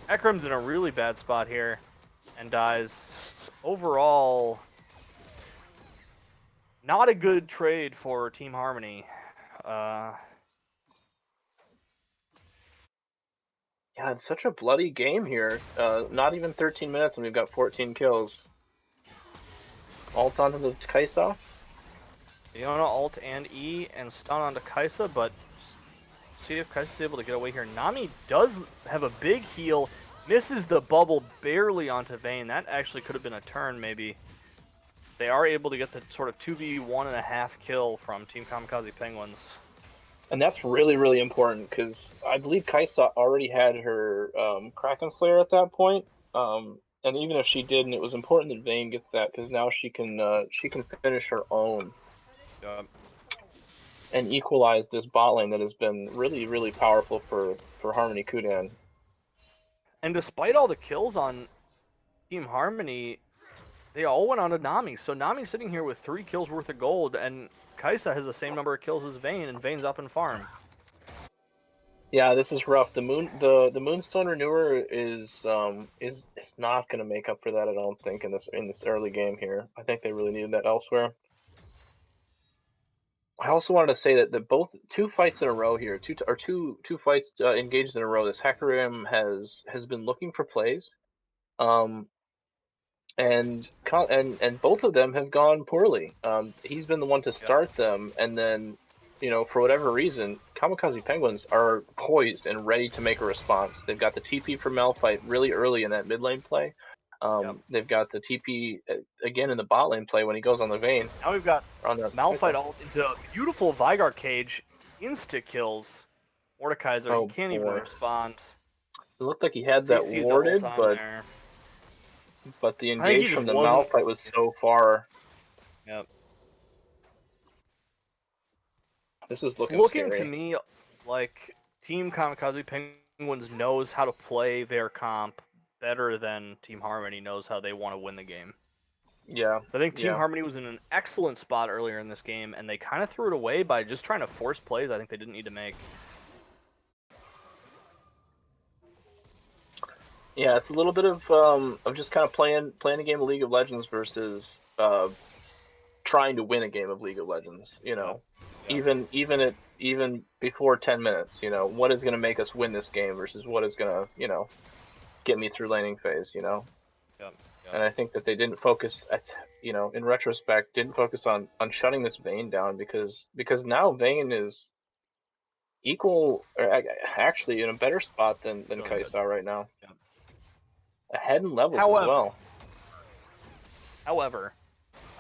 Hecarim's in a really bad spot here and dies. Overall, not a good trade for Team Harmony. Yeah, it's such a bloody game here. Not even 13 minutes and we've got 14 kills. Ult onto the Kai'Sa. Leona ult and E and stun onto Kai'Sa, but see if Kai'Sa's able to get away here. Nami does have a big heal, misses the bubble barely onto Vayne. That actually could have been a turn maybe. They are able to get the sort of 2v1.5 kill from Team Kamikaze Penguins. And that's really, really important because I believe Kai'Sa already had her Kraken Slayer at that point. And even if she didn't, it was important that Vayne gets that because now she can finish her own and equalize this bot lane that has been really, really powerful for Harmony Kudan. And despite all the kills on Team Harmony, They all went on to Nami, so Nami's sitting here with 3 kills worth of gold, and Kaisa has the same number of kills as Vayne, and Vayne's up in farm. Yeah, this is rough. The Moonstone Renewer is not going to make up for that. I don't think in this early game here. I think they really needed that elsewhere. I also wanted to say that both 2 fights in a row here, two fights engaged in a row. This Hecarim has been looking for plays, and both of them have gone poorly. He's been the one to start them, and then, for whatever reason, Kamikaze Penguins are poised and ready to make a response. They've got the TP for Malphite really early in that mid lane play. They've got the TP again in the bot lane play when he goes on the Vayne. Now we've got On the Malphite ult into a beautiful Vygar cage, insta kills Mordekaiser. Oh, He can't even boy. respond. It looked like he had that CC'd the whole warded, time but there. the I think engage he from the just wasn't- Malphite was so far. Yep. This is It's looking looking scary. to me like Team Kamikaze Penguins knows how to play their comp better than Team Harmony knows how they want to win the game. Yeah. So I think Team Yeah. Harmony was in an excellent spot earlier in this game, and they kind of threw it away by just trying to force plays I think they didn't need to make. Yeah, it's a little bit of just kind of playing a game of League of Legends versus trying to win a game of League of Legends. Yep. Even before 10 minutes. What is going to make us win this game versus what is going to get me through laning phase. Yep. And I think that they didn't focus in retrospect, didn't focus on shutting this Vayne down because now Vayne is equal, or actually in a better spot than Feeling Kaisa right now. Yep. Ahead in levels as well. However,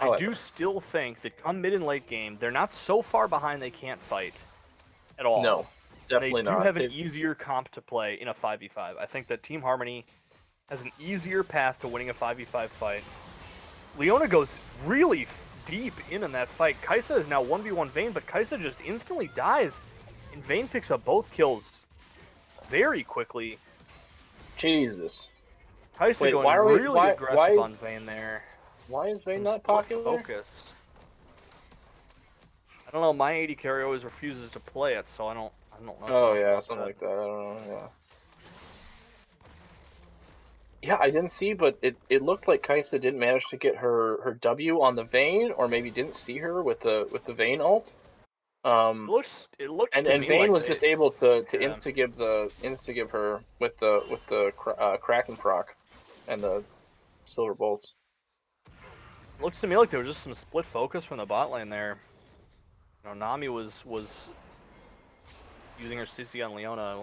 I do still think that come mid and late game, they're not so far behind they can't fight at all. No, definitely not. They do not. have an easier comp to play in a 5v5. I think that Team Harmony has an easier path to winning a 5v5 fight. Leona goes really deep in that fight. Kaisa is now 1v1 Vayne, but Kaisa just instantly dies, and Vayne picks up both kills very quickly. Jesus. Kaisa Wait, going really aggressive on Vayne there. Why is Vayne not popular? Focus. I don't know. My AD carry always refuses to play it, so I don't know. Oh yeah, something like that. I don't know. Yeah. Yeah, I didn't see, but it looked like Kaisa didn't manage to get her W on the Vayne, or maybe didn't see her with the Vayne ult. It looked and to me Vayne like was just able to yeah. insta give her with the Kraken proc and the silver bolts. It looks to me like there was just some split focus from the bot lane there. Nami was using her CC on Leona.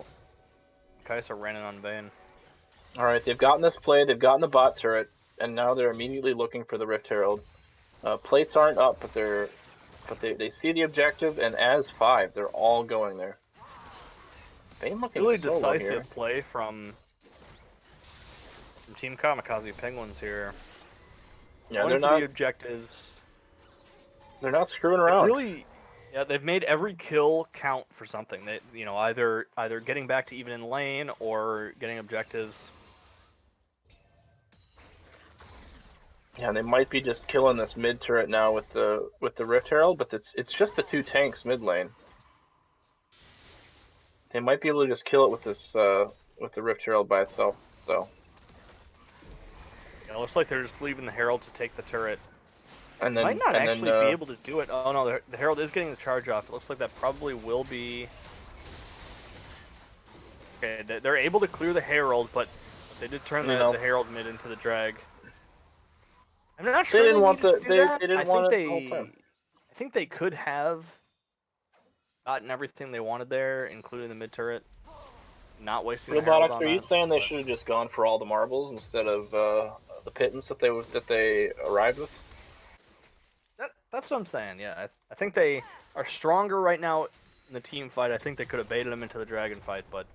Kaisa ran in on Vayne. All right, they've gotten this play, they've gotten the bot turret, and now they're immediately looking for the Rift Herald. Plates aren't up, but they see the objective, and as 5, they're all going there. Vayne looking really solo decisive here. play from Team Kamikaze Penguins here. Yeah, they're not the objectives. They're not screwing around. Really, yeah, they've made every kill count for something. They, either getting back to even in lane or getting objectives. Yeah, they might be just killing this mid turret now with the Rift Herald, but it's just the 2 tanks mid lane. They might be able to just kill it with this with the Rift Herald by itself, though. Yeah, it looks like they're just leaving the Herald to take the turret. And then might not actually be able to do it. Oh no, the Herald is getting the charge off. It looks like that probably will be. Okay, they're able to clear the Herald, but they did turn the Herald mid into the drag. I'm not sure they didn't want the. They didn't want it the whole time. I think they could have gotten everything they wanted there, including the mid turret. Not wasting. Robotics, are you saying they should have just gone for all the marbles instead of the pittance that they arrived with? That's what I'm saying. Yeah, I think they are stronger right now in the team fight. I think they could have baited them into the dragon fight, but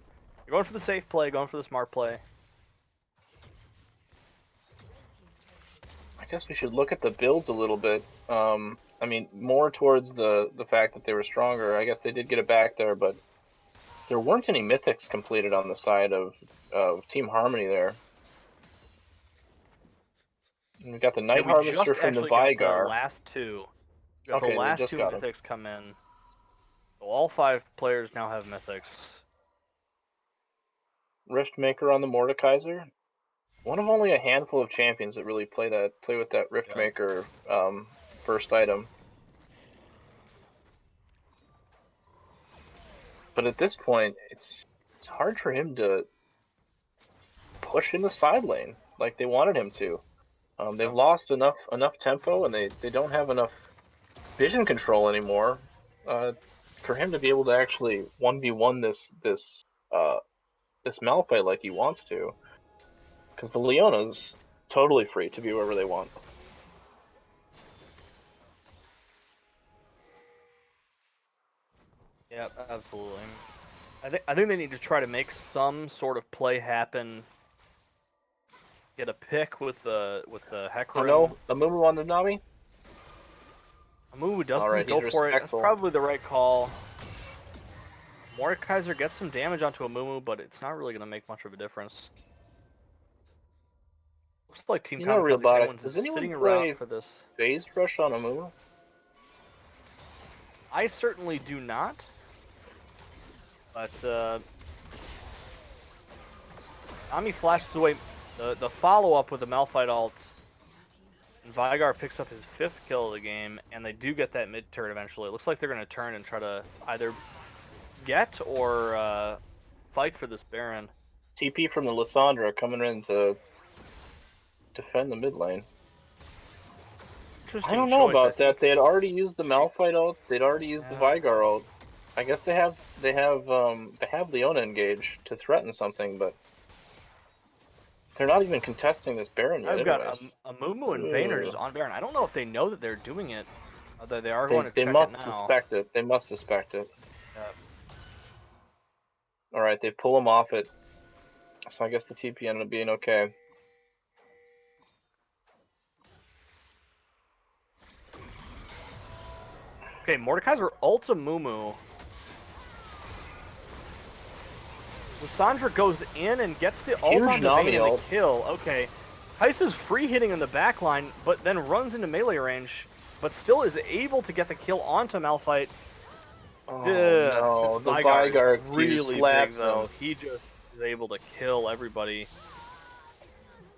you're going for the safe play, going for the smart play. I guess we should look at the builds a little bit. I mean, more towards the fact that they were stronger. I guess they did get it back there, but there weren't any mythics completed on the side of Team Harmony there. And we got the Yeah, Night we Harvester just from the actually got the Vygar. last two. We got the Okay, they last just two got him. mythics come in. So all 5 players now have mythics. Riftmaker on the Mordekaiser. One of only a handful of champions that really play with that Riftmaker first item. But at this point, it's hard for him to push in the side lane like they wanted him to. They've lost enough tempo, and they don't have enough vision control anymore for him to be able to actually 1v1 this Malphite like he wants to. Because the Leona's totally free to be wherever they want. Yeah, absolutely. I think they need to try to make some sort of play happen. Get a pick with the Hecarim. Oh no, Amumu on the Nami? Amumu doesn't Alright, go he's for it. That's respectful. probably the right call. Mordekaiser gets some damage onto Amumu, but it's not really going to make much of a difference. Looks like Team Kamikaze Penguins does is anyone sitting play around for this. Phase Rush on Amumu? I certainly do not. But Nami flashes away the follow-up with the Malphite ult, and Vygar picks up his 5th kill of the game, and they do get that mid-turn eventually. It looks like they're going to turn and try to either get or fight for this Baron. TP from the Lissandra coming in to defend the mid lane. I don't know about that. They had already used the Malphite ult. They'd already used the Vygar ult. I guess they have Leona engaged to threaten something, but they're not even contesting this Baron yet. I've got anyways. Amumu and Vayne are just on Baron. I don't know if they know that they're doing it. Although they are going to They check must it now. suspect it. They must suspect it. Yep. All right, they pull him off it. So I guess the TP ended up being okay. Okay, Mordekaiser ults Amumu. Lissandra goes in and gets the ult on the Vayne and the kill. Okay. Kai'Sa's free hitting in the back line, but then runs into melee range, but still is able to get the kill onto Malphite. Oh no, the Vygar really slaps big though. him. He just is able to kill everybody.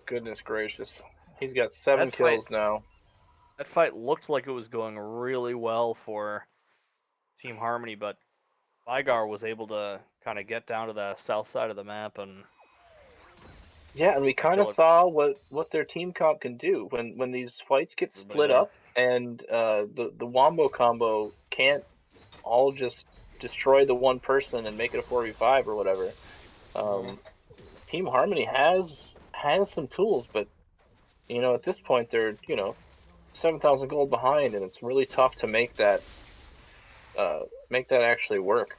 Goodness gracious. He's got 7 kills now. That fight looked like it was going really well for Team Harmony, but Vygar was able to kind of get down to the south side of the map and yeah, and we kind of saw what their team comp can do when these fights get split up and the Wombo combo can't all just destroy the one person and make it a 4v5 or whatever. Team Harmony has some tools, but at this point they're 7,000 gold behind, and it's really tough to make that actually work.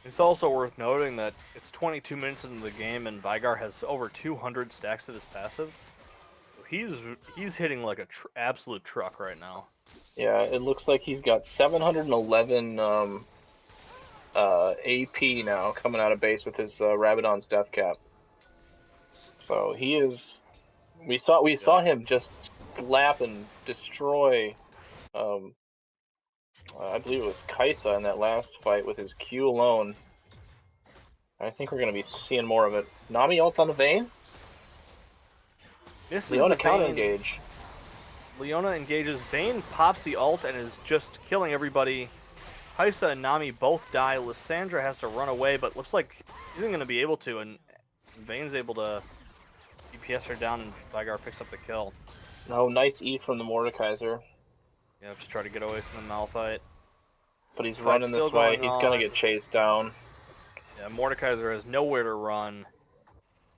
It's also worth noting that it's 22 minutes into the game and Vygar has over 200 stacks of his passive. He's hitting like a absolute truck right now. Yeah, it looks like he's got 711 AP now coming out of base with his Rabadon's Death Cap. So he is. We saw him just slap and destroy. I believe it was Kai'Sa in that last fight with his Q alone. I think we're going to be seeing more of it. Nami ult on the Vayne. Leona counter engage. Leona engages. Vayne pops the ult and is just killing everybody. Kai'Sa and Nami both die. Lissandra has to run away, but looks like she isn't going to be able to, and Vayne's able to DPS her down, and Vygar picks up the kill. Oh, nice E from the Mordekaiser. You have to try to get away from the Malphite. But he's running this way. He's going to get chased down. Yeah, Mordekaiser has nowhere to run.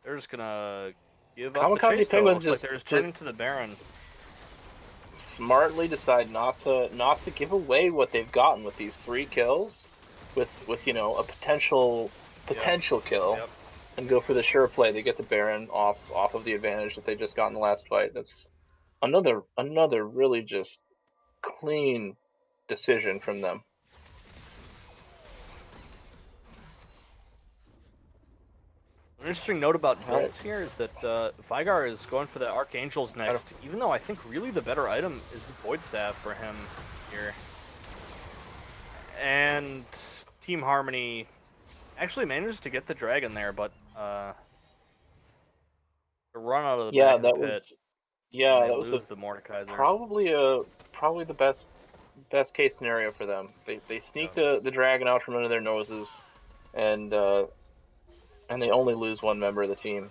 They're just going to give up Kamikaze the chase, Penguins just like they're turning to the Baron. Smartly decide not to give away what they've gotten with these 3 kills, with a potential kill, and go for the sure play. They get the Baron off of the advantage that they just got in the last fight. That's another really just clean decision from them. An interesting note about All right. builds here is that Vygar is going for the Archangels next, even though I think really the better item is the Void Staff for him here. And Team Harmony actually manages to get the dragon there, but to run out of the back of the pit, and they that was lose the Mordekaiser. probably the best case scenario for them. They sneak the dragon out from under their noses, and they only lose one member of the team.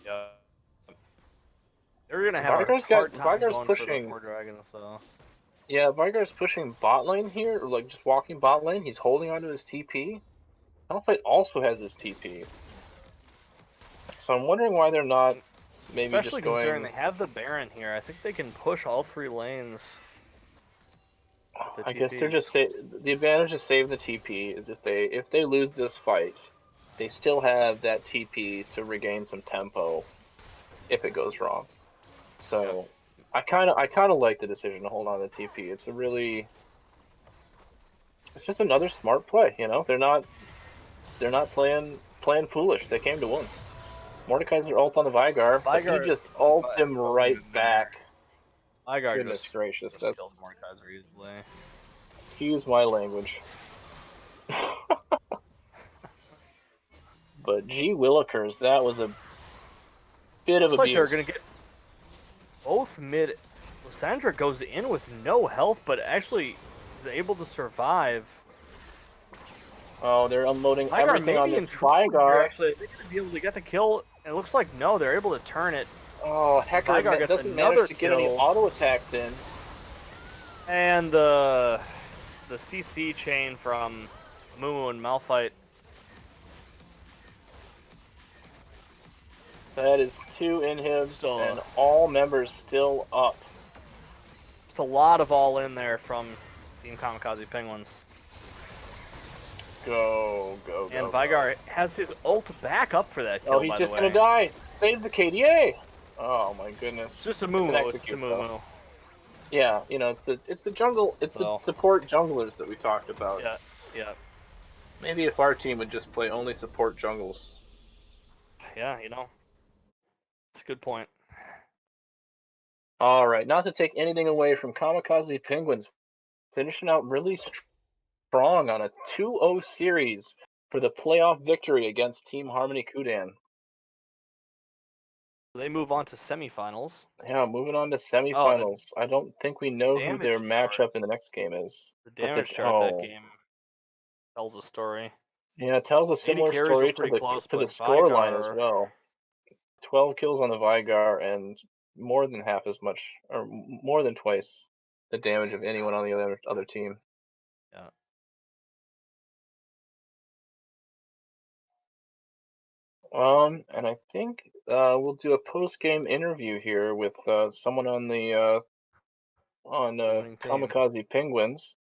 Yeah. They're gonna have a hard time going for the 4 dragons, so. Yeah, Vygar's pushing bot lane here, or like just walking bot lane. He's holding onto his TP. Malphite also has his TP. So I'm wondering why they're not maybe Especially just going. considering they have the Baron here, I think they can push all 3 lanes. I guess they're just the advantage of saving the TP is if they lose this fight, they still have that TP to regain some tempo if it goes wrong. So I kind of like the decision to hold on to the TP. It's just another smart play, you know. They're not playing foolish. They came to win. Mordekaiser ult on the Vygar, but he just ults him right back. Vygar Goodness gracious, just killed Mordekaiser easily. Use my language. But gee willikers, that was a bit of abuse. Like they're gonna get both mid. Lysandra goes in with no health, but actually is able to survive. Oh, they're unloading everything on this Vygar. Actually, they're gonna be able to get the kill. It looks like no, they're able to turn it. Oh, Hecker doesn't manage to get any auto attacks in. And the CC chain from Mumu and Malphite. That is 2 inhibs and all members still up. Just a lot of all in there from Team Kamikaze Penguins. Go. And Vygar has his ult back up for that kill, he's just gonna die. Save the KDA. Oh my goodness. It's just a Mumu. It's a Mumu. Yeah, you know, it's the jungle, it's the support junglers that we talked about. Yeah. Maybe if our team would just play only support jungles. Yeah, you know. That's a good point. All right, not to take anything away from Kamikaze Penguins, finishing out really strong on a 2-0 series for the playoff victory against Team Harmony Kudan. They move on to semifinals. Yeah, moving on to semifinals. I don't think we know who their matchup in the next game is. The damage chart that game tells a story. Yeah, it tells a similar story to the scoreline as well. 12 kills on the Vygar and more than half as much, or more than twice the damage of anyone on the other team. Yeah. And I think we'll do a post-game interview here with someone on the Kamikaze Penguins,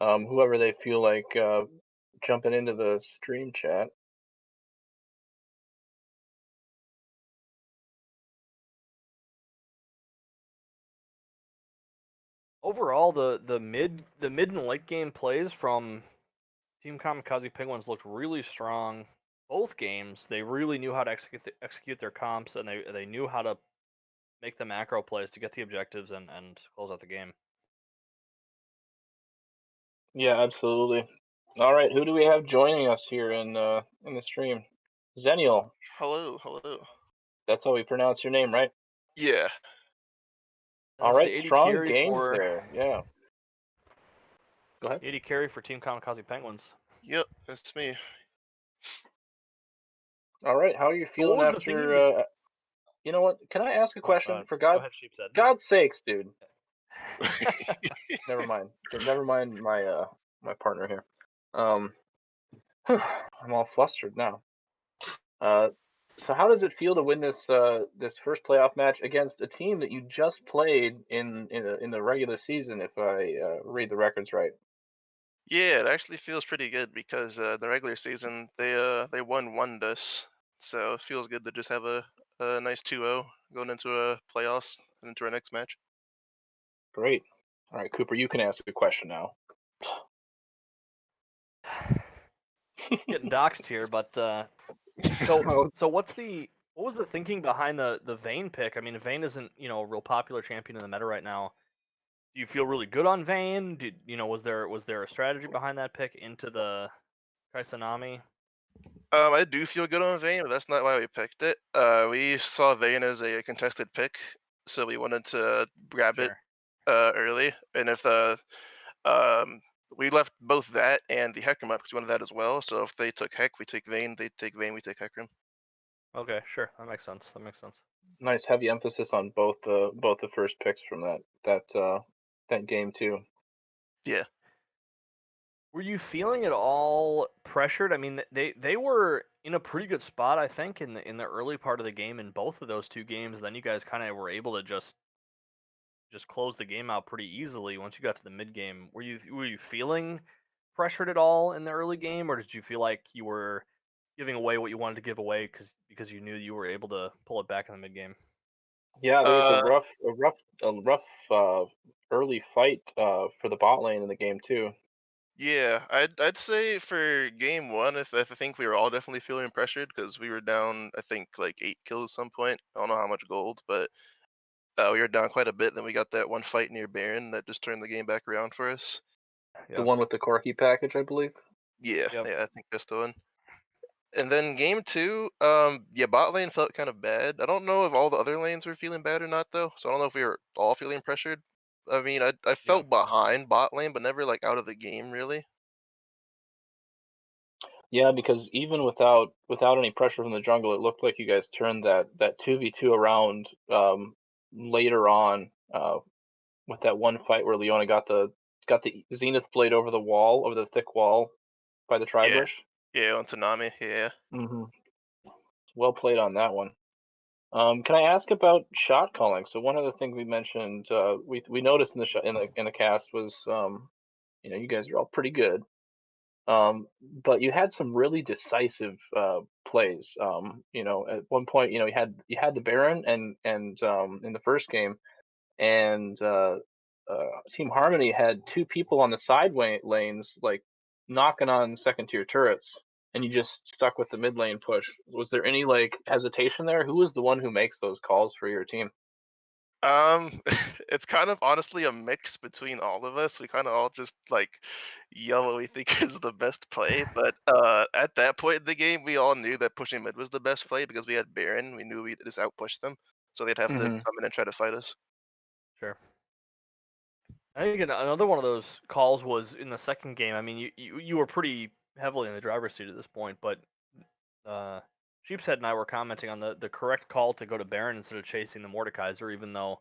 whoever they feel like jumping into the stream chat. Overall, the mid and late game plays from Team Kamikaze Penguins looked really strong. Both games, they really knew how to execute their comps, and they knew how to make the macro plays to get the objectives and close out the game. Yeah, absolutely. All right, who do we have joining us here in the stream? Zenial. Hello. That's how we pronounce your name, right? Yeah. All right, strong games there. Yeah. Go ahead. 80 carry for Team Kamikaze Penguins. Yep, that's me. All right, how are you feeling after? You know what? Can I ask a question? For God's sakes, dude. Never mind. Never mind my my partner here. I'm all flustered now. So how does it feel to win this this first playoff match against a team that you just played in the regular season, if I read the records right? Yeah, it actually feels pretty good because the regular season they won us, so it feels good to just have a nice 2-0 going into a playoffs and into our next match. Great. All right, Cooper, you can ask a question now. Getting doxed here, but So what was the thinking behind the Vayne pick? I mean, Vayne isn't a real popular champion in the meta right now. Do you feel really good on Vayne? Was there a strategy behind that pick into the Kaisanami? I do feel good on Vayne, but that's not why we picked it. We saw Vayne as a contested pick, so we wanted to grab it Sure. early. And if um, we left both that and the Hecarim up because we wanted that as well. So if they took Heck, we take Vayne. They take Vayne, we take Hecarim. Okay, sure. That makes sense. That makes sense. Nice heavy emphasis on both the first picks from that game too. Yeah. Were you feeling at all pressured? I mean, they were in a pretty good spot, I think, in the early part of the game in both of those two games. Then you guys kind of were able to just close the game out pretty easily once you got to the mid game. Were you feeling pressured at all in the early game, or did you feel like you were giving away what you wanted to give away because you knew you were able to pull it back in the mid game? Yeah, there was Uh, a rough early fight for the bot lane in the game too. yeah. I'd say for game one, I think we were all definitely feeling pressured because we were down. I think like 8 kills at some point. I don't know how much gold, but we were down quite a bit. Then we got that one fight near Baron that just turned the game back around for us. The Yeah. one with the Corki package, I believe. Yeah, Yep. yeah. I think that's the one. And then game two, yeah, bot lane felt kind of bad. I don't know if all the other lanes were feeling bad or not though. So I don't know if we were all feeling pressured. I mean, I Yeah. felt behind bot lane, but never like out of the game really. Yeah, because even without any pressure from the jungle, it looked like you guys turned that 2v2 around later on with that one fight where Leona got the Zenith blade over the thick wall by the Yeah, Tribush. yeah, on Tsunami, yeah. Hmm. Well played on that one. Can I ask about shot calling? So one of the things we mentioned, we noticed in the in the cast was, you guys are all pretty good, but you had some really decisive plays. At one point, you had the Baron and in the first game, and Team Harmony had two people on the lanes, like knocking on second tier turrets, and you just stuck with the mid lane push. Was there any like hesitation there? Who was the one who makes those calls for your team? It's kind of honestly a mix between all of us. We kind of all just like yell what we think is the best play. But at that point in the game, we all knew that pushing mid was the best play because we had Baron. We knew we'd just outpush them, so they'd have to Hmm. come in and try to fight us. Sure. I think another one of those calls was in the second game. I mean, you were pretty heavily in the driver's seat at this point, but uh, Sheepshead and I were commenting on the correct call to go to Baron instead of chasing the Mordekaiser, even though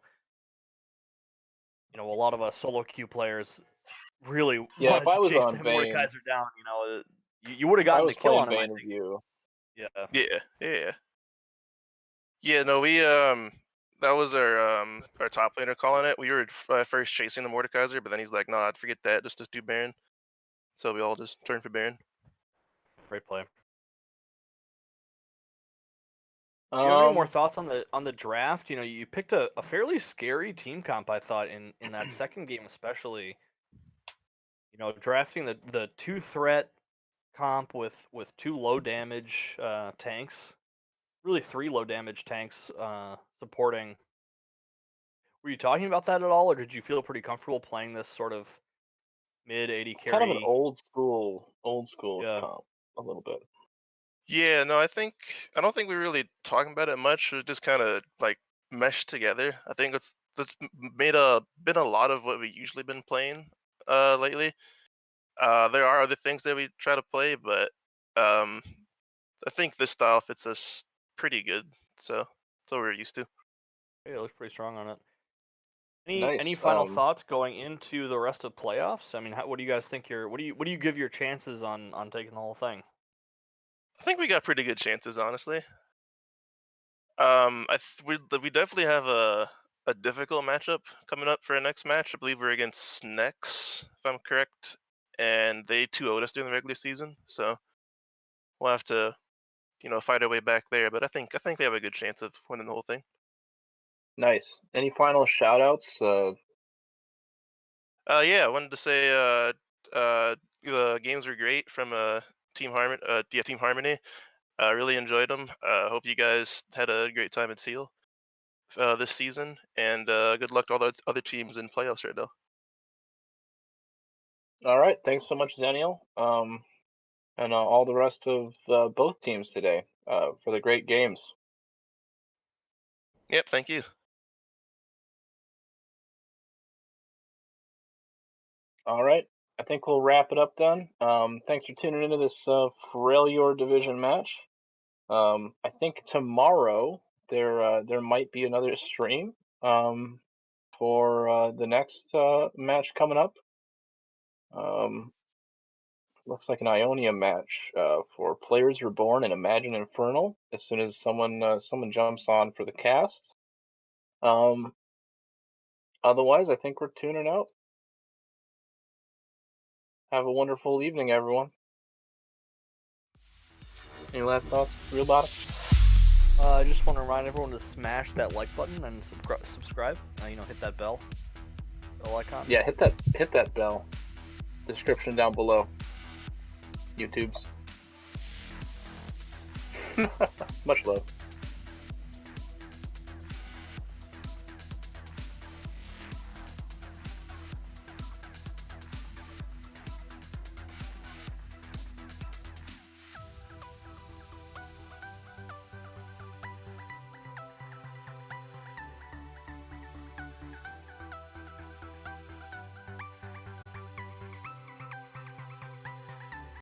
a lot of us solo queue players really Yeah, if wanted I to was chase on that Vayne, Mordekaiser down. You would have if I gotten the was kill playing on him, I Vayne of think. you, Yeah. Yeah, yeah, yeah. No, we that was our top laner calling it. We were first chasing the Mordekaiser, but then he's like, "Nah, I'd forget that. Just do Baron." So we all just turned for Baron. Great play. Do you have any more um, thoughts on the draft? You picked a fairly scary team comp, I thought, in that second game especially. Drafting the two threat comp with two low damage tanks, really three low damage tanks supporting. Were you talking about that at all, or did you feel pretty comfortable playing this sort of mid 80 it's kind of an carry? old school Yeah, comp a little bit. Yeah, no, I don't think we really talking about it much. It just kind of like meshed together. I think that's made a been a lot of what we usually been playing lately. There are other things that we try to play, but um I think this style fits us pretty good. So that's what we're used to. it looks pretty strong on it. Any Nice. final thoughts going into the rest of playoffs? I mean, what do you guys think? What do you give your chances on taking the whole thing? I think we got pretty good chances, honestly. We definitely have a difficult matchup coming up for our next match. I believe we're against Nex, if I'm correct, and they 2-0'd us during the regular season. So we'll have to fight our way back there. But I think we have a good chance of winning the whole thing. Nice. Any final shout outs? Yeah, I wanted to say the games were great from Team Harmony. Yeah, Team Harmony. I really enjoyed them. Hope you guys had a great time at Seal this season, and good luck to all the other teams in playoffs right now. All right, thanks so much, Daniel, and all the rest of both teams today for the great games. Yep, thank you. All right, I think we'll wrap it up then. Thanks for tuning into this Freljord division match. I think tomorrow there might be another stream for the next match coming up. Looks like an Ionia match for Players Reborn and Imagine Infernal. As soon as someone jumps on for the cast. Otherwise, I think we're tuning out. Have a wonderful evening, everyone. Any last thoughts, Realbotics? I just want to remind everyone to smash that like button and subscribe. Hit that bell icon. Yeah, hit that bell. Description down below. YouTube's. Much love.